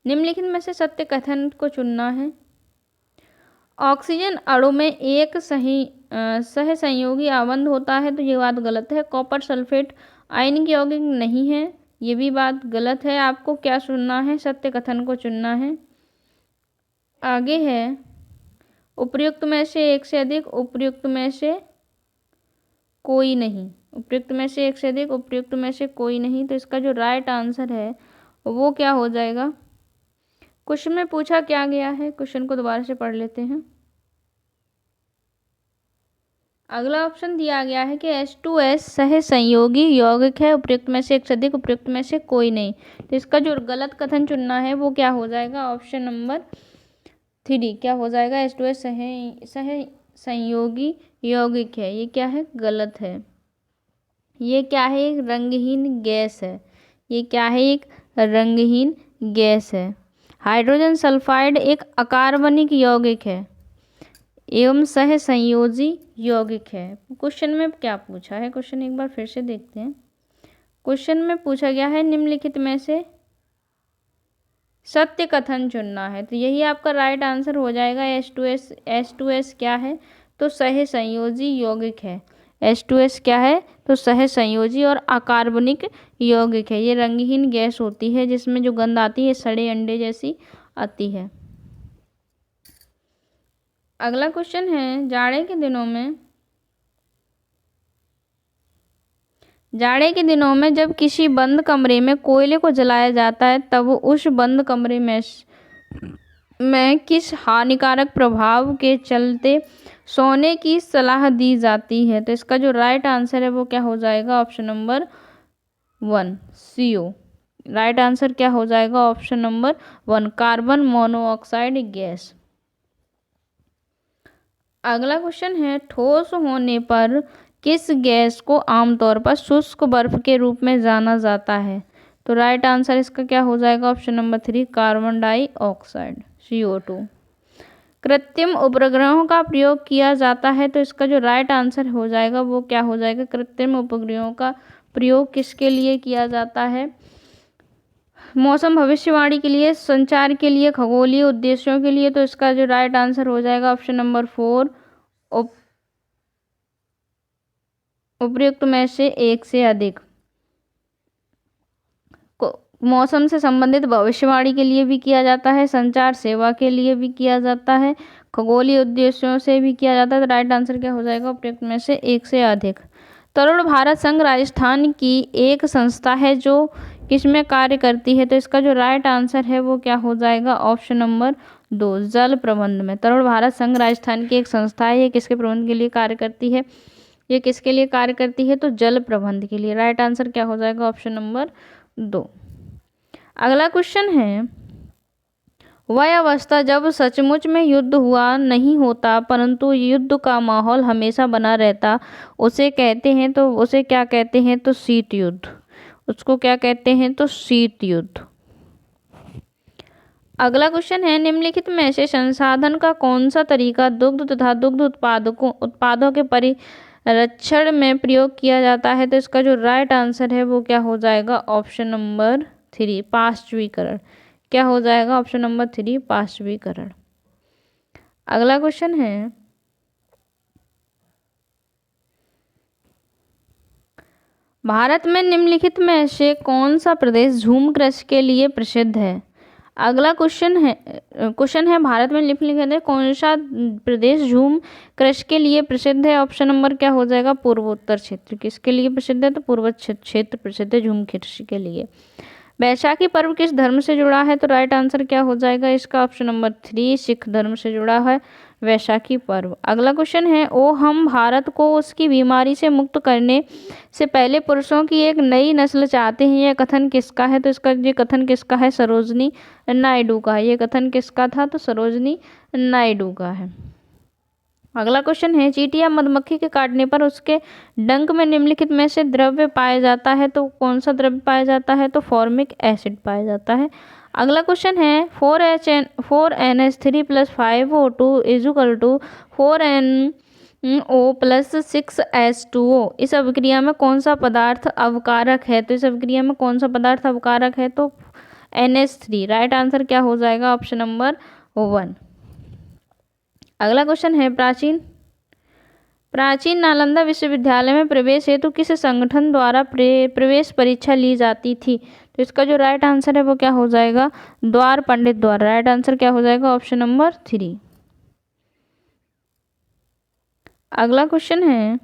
निम्नलिखित में से सत्य कथन को चुनना है। ऑक्सीजन अणु में एक सहसंयोगी आबंध होता है, तो ये बात गलत है। कॉपर सल्फेट आयनिक यौगिक नहीं है, ये भी बात गलत है। आपको क्या चुनना है, सत्य कथन को चुनना है। आगे है, उपयुक्त में से एक से अधिक, उपयुक्त में से कोई नहीं। उपयुक्त में से एक से अधिक, उपयुक्त में से कोई नहीं। तो इसका जो राइट आंसर है वो क्या हो जाएगा। क्वेश्चन में पूछा क्या गया है, क्वेश्चन को दोबारा से पढ़ लेते हैं। अगला ऑप्शन दिया गया है कि H2S सहसंयोगी यौगिक है, उपयुक्त में से एक से अधिक, उपयुक्त में से कोई नहीं। तो इसका जो गलत कथन चुनना है वो क्या हो जाएगा, ऑप्शन नंबर 3। क्या हो जाएगा, H2S सहसंयोगी यौगिक है, ये क्या है, गलत है। ये क्या है, एक रंगहीन गैस है। ये क्या है, एक रंगहीन गैस है। हाइड्रोजन सल्फाइड एक अकार्बनिक यौगिक है एवं सहसंयोजी यौगिक है। क्वेश्चन में क्या पूछा है, क्वेश्चन एक बार फिर से देखते हैं। क्वेश्चन में पूछा गया है निम्नलिखित में से सत्य कथन चुनना है, तो यही आपका राइट आंसर हो जाएगा। H2S क्या है, तो सहसंयोजी यौगिक है। H2S क्या है, तो सहसंयोजी और अकार्बनिक यौगिक है। ये रंगहीन गैस होती है जिसमें जो गंध आती है सड़े अंडे जैसी आती है। अगला क्वेश्चन है, जाड़े के दिनों में जब किसी बंद कमरे में कोयले को जलाया जाता है तब उस बंद कमरे में किस हानिकारक प्रभाव के चलते सोने की सलाह दी जाती है। तो इसका जो राइट आंसर है वो क्या हो जाएगा, option number 1, CO। Right answer क्या हो जाएगा, option number 1, carbon monoxide gas. अगला क्वेश्चन है, ठोस होने पर किस गैस को आमतौर पर शुष्क बर्फ के रूप में जाना जाता है। तो राइट आंसर इसका क्या हो जाएगा, option number 3, carbon dioxide, CO2। कृत्रिम उपग्रहों का प्रयोग किया जाता है, तो इसका जो राइट आंसर हो जाएगा वो क्या हो जाएगा, कृत्रिम उपग्रहों का प्रयोग किसके लिए किया जाता है, मौसम भविष्यवाणी के लिए, संचार के लिए, खगोलीय उद्देश्यों के लिए, तो इसका जो राइट आंसर हो जाएगा ऑप्शन नंबर 4, उपयुक्त में से एक से अधिक। मौसम से संबंधित भविष्यवाणी के लिए भी किया जाता है, संचार सेवा के लिए भी किया जाता है, खगोलीय उद्देश्यों से भी किया जाता है। तो राइट आंसर क्या हो जाएगा उपयुक्त में से एक से अधिक। तरुण भारत संघ राजस्थान की एक संस्था है जो किसमें कार्य करती है, तो इसका जो राइट आंसर है वो क्या हो जाएगा ऑप्शन नंबर 2, जल प्रबंध में। तरुण भारत संघ राजस्थान की एक संस्था है, ये किसके प्रबंध के लिए कार्य करती है, ये किसके लिए कार्य करती है, तो जल प्रबंध के लिए। राइट आंसर क्या हो जाएगा ऑप्शन नंबर 2। अगला क्वेश्चन है, वह अवस्था जब सचमुच में युद्ध हुआ नहीं होता परंतु युद्ध का माहौल हमेशा बना रहता, उसे कहते हैं, तो उसे क्या कहते हैं, तो शीत युद्ध। उसको क्या कहते हैं, तो शीत युद्ध। अगला क्वेश्चन है, निम्नलिखित में से संसाधन का कौन सा तरीका दुग्ध तथा दुग्ध उत्पादों के परिरक्षण में प्रयोग किया जाता है, तो इसका जो राइट आंसर है वो क्या हो जाएगा ऑप्शन नंबर 3, पाश्चुरीकरण। क्या हो जाएगा ऑप्शन नंबर 3, पाश्चुरीकरण। अगला क्वेश्चन है, भारत में निम्नलिखित में से कौन सा प्रदेश झूम कृषि के लिए प्रसिद्ध है। अगला क्वेश्चन है भारत में निम्नलिखित में कौन सा प्रदेश झूम कृषि के लिए प्रसिद्ध है। ऑप्शन नंबर क्या हो जाएगा पूर्वोत्तर क्षेत्र। किसके लिए प्रसिद्ध है, तो पूर्वोत्तर क्षेत्र प्रसिद्ध है झूम कृषि के लिए। वैशाखी पर्व किस धर्म से जुड़ा है, तो राइट आंसर क्या हो जाएगा इसका ऑप्शन नंबर 3, सिख धर्म से जुड़ा है वैशाखी पर्व। अगला क्वेश्चन है, ओ हम भारत को उसकी बीमारी से मुक्त करने से पहले पुरुषों की एक नई नस्ल चाहते हैं, यह कथन किसका है, तो इसका ये कथन किसका है, सरोजनी नायडू का है। ये कथन किसका था, तो सरोजनी नायडू का है। अगला क्वेश्चन है, चींटी या मधुमक्खी के काटने पर उसके डंक में निम्नलिखित में से द्रव्य पाया जाता है, तो कौन सा द्रव्य पाया जाता है, तो फॉर्मिक एसिड पाया जाता है। अगला क्वेश्चन है, 4NH3 + 5O2 = 4NO + 6H2O। इस अभिक्रिया में कौन सा पदार्थ अवकारक है, तो इस अभिक्रिया में कौन सा पदार्थ अवकारक है, तो NH3। राइट आंसर क्या हो जाएगा ऑप्शन नंबर 1। अगला क्वेश्चन है, प्राचीन नालंदा विश्वविद्यालय में प्रवेश हेतु किस संगठन द्वारा प्रवेश परीक्षा ली जाती थी, तो इसका जो राइट आंसर है वो क्या हो जाएगा द्वार पंडित द्वारा। राइट आंसर क्या हो जाएगा ऑप्शन नंबर 3। अगला क्वेश्चन है,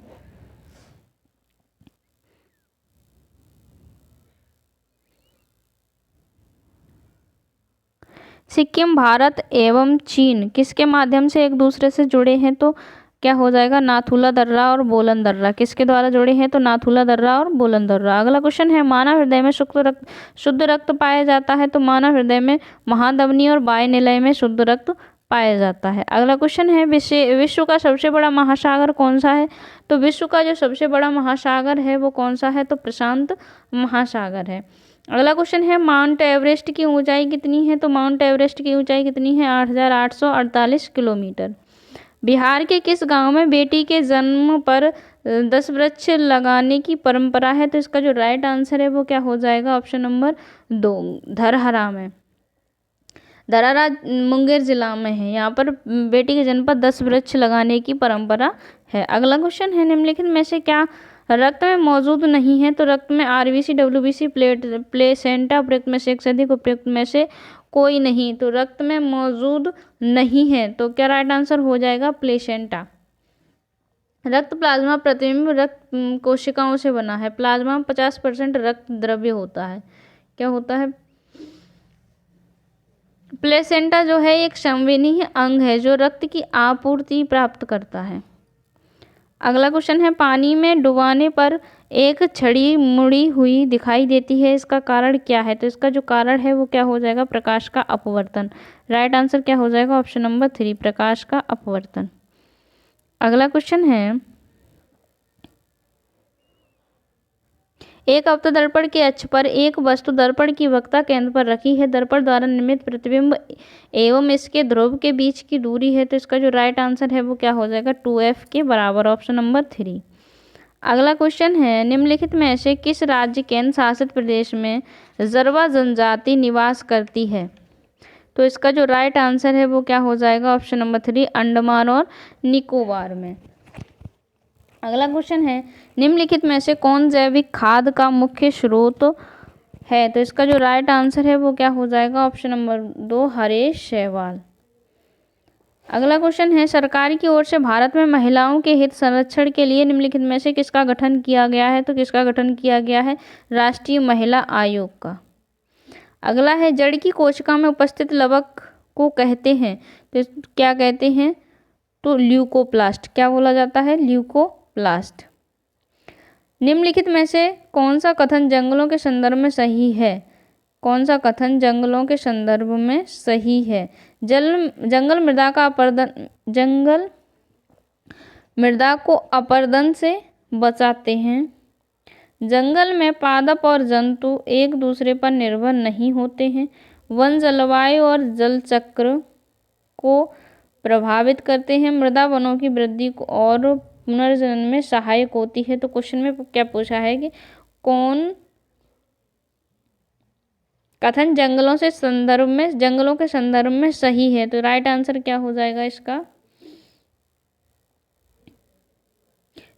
सिक्किम भारत एवं चीन किसके माध्यम से एक दूसरे से जुड़े हैं, तो क्या हो जाएगा नाथुला दर्रा और बोलन दर्रा। किसके द्वारा जुड़े हैं, तो नाथुला दर्रा और बोलन दर्रा। अगला क्वेश्चन है, मानव हृदय में शुद्ध रक्त पाया जाता है, तो मानव हृदय में महाधमनी और वायुनिलय में शुद्ध रक्त पाया जाता है। अगला क्वेश्चन है, विश्व का सबसे बड़ा महासागर कौन सा है, तो विश्व का जो सबसे बड़ा महासागर है वो कौन सा है, तो प्रशांत महासागर है। अगला क्वेश्चन है, माउंट एवरेस्ट की ऊंचाई कितनी है, तो माउंट एवरेस्ट की ऊंचाई कितनी है 8,848 किलोमीटर। बिहार के किस गांव में बेटी के जन्म पर 10 वृक्ष लगाने की परंपरा है, तो इसका जो राइट आंसर है वो क्या हो जाएगा ऑप्शन नंबर 2, धरहरा में। धरहरा मुंगेर जिला में है। यहाँ पर बेटी के जन्म पर 10 वृक्ष लगाने की परंपरा है। अगला क्वेश्चन है, निम्नलिखित में से क्या रक्त में मौजूद नहीं है, तो रक्त में RBC WBC प्लेसेंटा उपयुक्त में से एक से अधिक, उपयुक्त में से कोई नहीं। तो रक्त में मौजूद नहीं है, तो क्या राइट आंसर हो जाएगा प्लेसेंटा। रक्त प्लाज्मा प्रतिबिंब रक्त कोशिकाओं से बना है। प्लाज्मा में 50% रक्त द्रव्य होता है। क्या होता है, प्लेसेंटा जो है एक संवेदनीय अंग है जो रक्त की आपूर्ति प्राप्त करता है। अगला क्वेश्चन है, पानी में डुबाने पर एक छड़ी मुड़ी हुई दिखाई देती है, इसका कारण क्या है, तो इसका जो कारण है वो क्या हो जाएगा प्रकाश का अपवर्तन। राइट आंसर क्या हो जाएगा ऑप्शन नंबर 3, प्रकाश का अपवर्तन। अगला क्वेश्चन है, एक अवतल दर्पण के अक्ष पर एक वस्तु दर्पण की वक्ता केंद्र पर रखी है। दर्पण द्वारा निर्मित प्रतिबिंब एवं इसके ध्रुव के बीच की दूरी है, तो इसका जो राइट आंसर है वो क्या हो जाएगा 2f के बराबर, ऑप्शन नंबर 3। अगला क्वेश्चन है, निम्नलिखित में से किस राज्य केंद्र शासित प्रदेश में जरवा जनजाति निवास करती है? तो इसका जो राइट आंसर है वो क्या हो जाएगा? ऑप्शन नंबर 3, अंडमान और निकोबार में। अगला क्वेश्चन है, निम्नलिखित में से कौन जैविक खाद का मुख्य स्रोत है? तो इसका जो राइट आंसर है वो क्या हो जाएगा? ऑप्शन नंबर 2, हरीश शैवाल। अगला क्वेश्चन है, सरकार की ओर से भारत में महिलाओं के हित संरक्षण के लिए निम्नलिखित में से किसका गठन किया गया है? तो किसका गठन किया गया है? राष्ट्रीय महिला आयोग का। अगला है, जड़ की कोशिका में उपस्थित लवक को कहते हैं, तो क्या कहते हैं? तो ल्यूकोप्लास्ट। क्या बोला जाता है? ल्यूकोप्लास्ट। निम्नलिखित में से कौन सा कथन जंगलों के संदर्भ में सही है? कौन सा कथन जंगलों के संदर्भ में सही है? जंगल मृदा को अपरदन से बचाते हैं। जंगल में पादप और जंतु एक दूसरे पर निर्भर नहीं होते हैं। वन जलवायु और जल चक्र को प्रभावित करते हैं। मृदा वनों की वृद्धि को और पुनर्जनन में सहायक होती है। तो क्वेश्चन में क्या पूछा है कि कौन कथन जंगलों के संदर्भ में सही है? तो राइट आंसर क्या हो जाएगा इसका?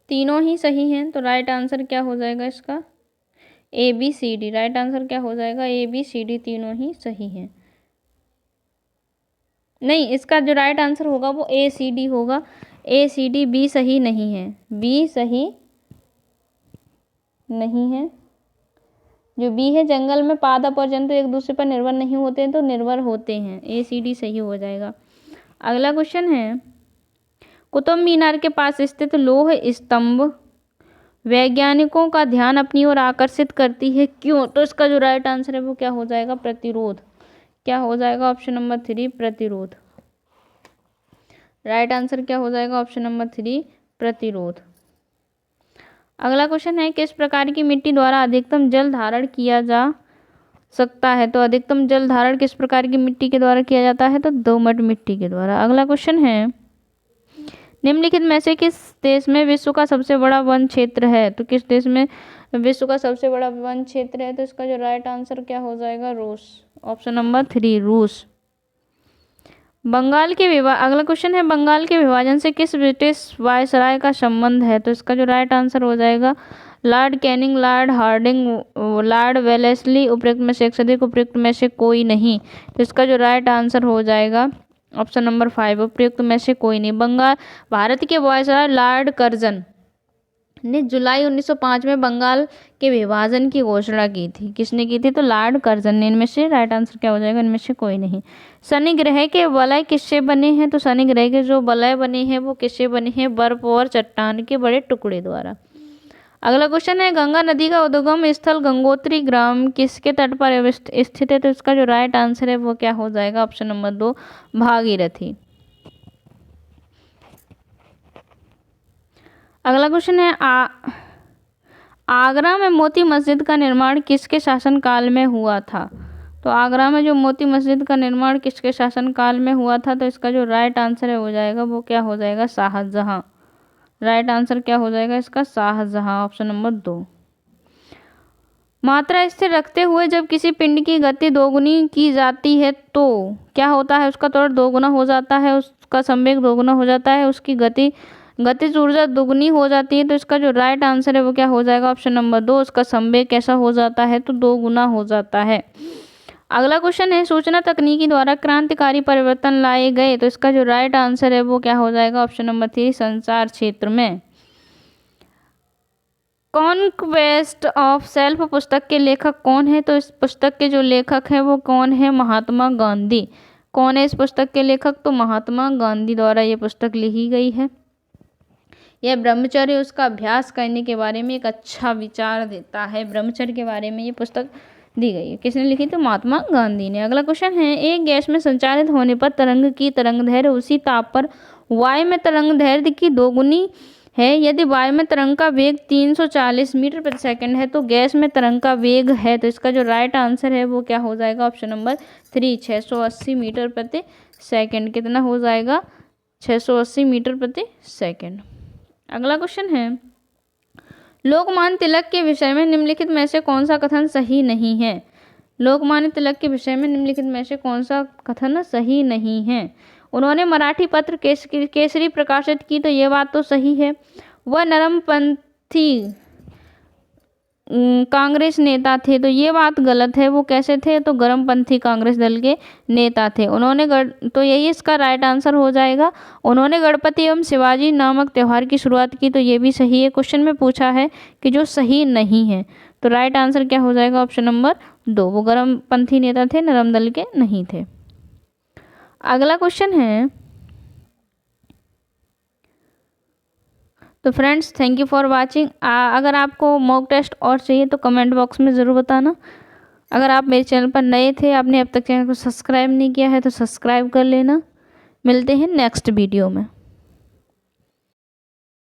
तीनों ही सही हैं। तो राइट आंसर क्या हो जाएगा इसका? ABCD। राइट आंसर क्या हो जाएगा? ABCD, तीनों ही सही हैं। नहीं, इसका जो राइट आंसर होगा वो ACD होगा। ACD, B सही नहीं है। B सही नहीं है। जो B है, जंगल में पादप और जंतु एक दूसरे पर निर्भर नहीं होते हैं, तो निर्भर होते हैं। ACD सही हो जाएगा। अगला क्वेश्चन है, कुतुब मीनार के पास स्थित लौह स्तंभ वैज्ञानिकों का ध्यान अपनी ओर आकर्षित करती है, क्यों? तो इसका जो राइट आंसर है वो क्या हो जाएगा? प्रतिरोध। क्या हो जाएगा? ऑप्शन नंबर 3, प्रतिरोध। राइट आंसर क्या हो जाएगा? ऑप्शन नंबर 3, प्रतिरोध। अगला क्वेश्चन है, किस प्रकार की मिट्टी द्वारा अधिकतम जल धारण किया जा सकता है? तो अधिकतम जल धारण किस प्रकार की मिट्टी के द्वारा किया जाता है? तो दोमट मिट्टी के द्वारा। अगला क्वेश्चन है, निम्नलिखित में से किस देश में विश्व का सबसे बड़ा वन क्षेत्र है? तो किस देश में विश्व का सबसे बड़ा वन क्षेत्र है? तो इसका जो राइट आंसर क्या हो जाएगा? रूस। ऑप्शन नंबर 3, रूस। अगला क्वेश्चन है, बंगाल के विभाजन से किस ब्रिटिश वायसराय का संबंध है? तो इसका जो राइट आंसर हो जाएगा Lord Canning, Lord Hardinge, Lord Wellesley. उपयुक्त में से एक से अधिक, उपयुक्त में से कोई नहीं। तो इसका जो राइट आंसर हो जाएगा ऑप्शन नंबर 5, उपयुक्त में से कोई नहीं। भारत के वायसराय लॉर्ड कर्जन ने जुलाई 1905 में बंगाल के विभाजन की घोषणा की थी। किसने की थी? तो लॉर्ड कर्जन ने। इनमें से राइट आंसर क्या हो जाएगा? इनमें से कोई नहीं। शनि ग्रह के वलय किससे बने हैं? तो शनि ग्रह के जो वलय बने हैं वो किससे बने हैं? बर्फ और चट्टान के बड़े टुकड़े द्वारा। अगला क्वेश्चन है, गंगा नदी का उद्गम स्थल गंगोत्री ग्राम किसके तट पर स्थित है? तो इसका जो राइट आंसर है वो क्या हो जाएगा? Option number 2, Bhagirathi. अगला क्वेश्चन है, आगरा में मोती मस्जिद का निर्माण किसके शासनकाल में हुआ था? तो आगरा में जो मोती मस्जिद का निर्माण किसके शासनकाल में हुआ था? तो इसका जो राइट आंसर है हो जाएगा वो क्या हो जाएगा? शाहजहां। राइट आंसर क्या हो जाएगा इसका? शाहजहां। Option number 2। मात्रा स्थिर रखते हुए जब किसी पिंड की गति दोगुनी की जाती है तो क्या होता है? उसका त्वरण दोगुना हो जाता है, उसका संवेग दोगुना हो जाता है, उसकी गतिज ऊर्जा दोगुनी हो जाती है। तो इसका जो राइट आंसर है वो क्या हो जाएगा? ऑप्शन नंबर 2, उसका संवेग कैसा हो जाता है? तो 2 गुना हो जाता है। अगला क्वेश्चन है, सूचना तकनीकी द्वारा क्रांतिकारी परिवर्तन लाए गए। तो इसका जो राइट आंसर है वो क्या हो जाएगा? ऑप्शन नंबर 3, संचार क्षेत्र में। कॉन्क्वेस्ट ऑफ सेल्फ पुस्तक के लेखक कौन है? तो इस पुस्तक के जो लेखक हैं वो कौन है? महात्मा गांधी। कौन है इस पुस्तक के लेखक? तो महात्मा गांधी द्वारा ये पुस्तक लिखी गई है। यह ब्रह्मचर्य, उसका अभ्यास करने के बारे में एक अच्छा विचार देता है। ब्रह्मचर्य के बारे में ये पुस्तक दी गई है। किसने लिखी? तो महात्मा गांधी ने। अगला क्वेश्चन है, एक गैस में संचालित होने पर तरंग की तरंगदैर्घ्य उसी ताप पर वायु में तरंगदैर्घ्य की दोगुनी है। यदि वायु में तरंग का वेग 340 मीटर प्रति सेकंड है तो गैस में तरंग का वेग है। तो इसका जो राइट आंसर है वो क्या हो जाएगा? ऑप्शन नंबर 3, 680 मीटर प्रति सेकंड। कितना हो जाएगा? 680 मीटर प्रति सेकंड। अगला क्वेश्चन है, लोकमान्य तिलक के विषय में निम्नलिखित में से कौन सा कथन सही नहीं है? लोकमान्य तिलक के विषय में निम्नलिखित में से कौन सा कथन सही नहीं है? उन्होंने मराठी पत्र केसरी प्रकाशित की, तो ये बात तो सही है। वह नरमपंथी कांग्रेस नेता थे, तो ये बात गलत है। वो कैसे थे? तो गर्मपंथी कांग्रेस दल के नेता थे। तो यही इसका राइट आंसर हो जाएगा। उन्होंने गणपति एवं शिवाजी नामक त्यौहार की शुरुआत की, तो ये भी सही है। क्वेश्चन में पूछा है कि जो सही नहीं है, तो राइट आंसर क्या हो जाएगा? ऑप्शन नंबर 2, वो गर्मपंथी नेता थे, नरम दल के नहीं थे। अगला क्वेश्चन है, तो friends thank you for watching. अगर आपको मॉक टेस्ट और चाहिए तो कमेंट बॉक्स में ज़रूर बताना। अगर आप मेरे चैनल पर नए थे, आपने अब तक चैनल को सब्सक्राइब नहीं किया है, तो सब्सक्राइब कर लेना। मिलते हैं नेक्स्ट वीडियो में।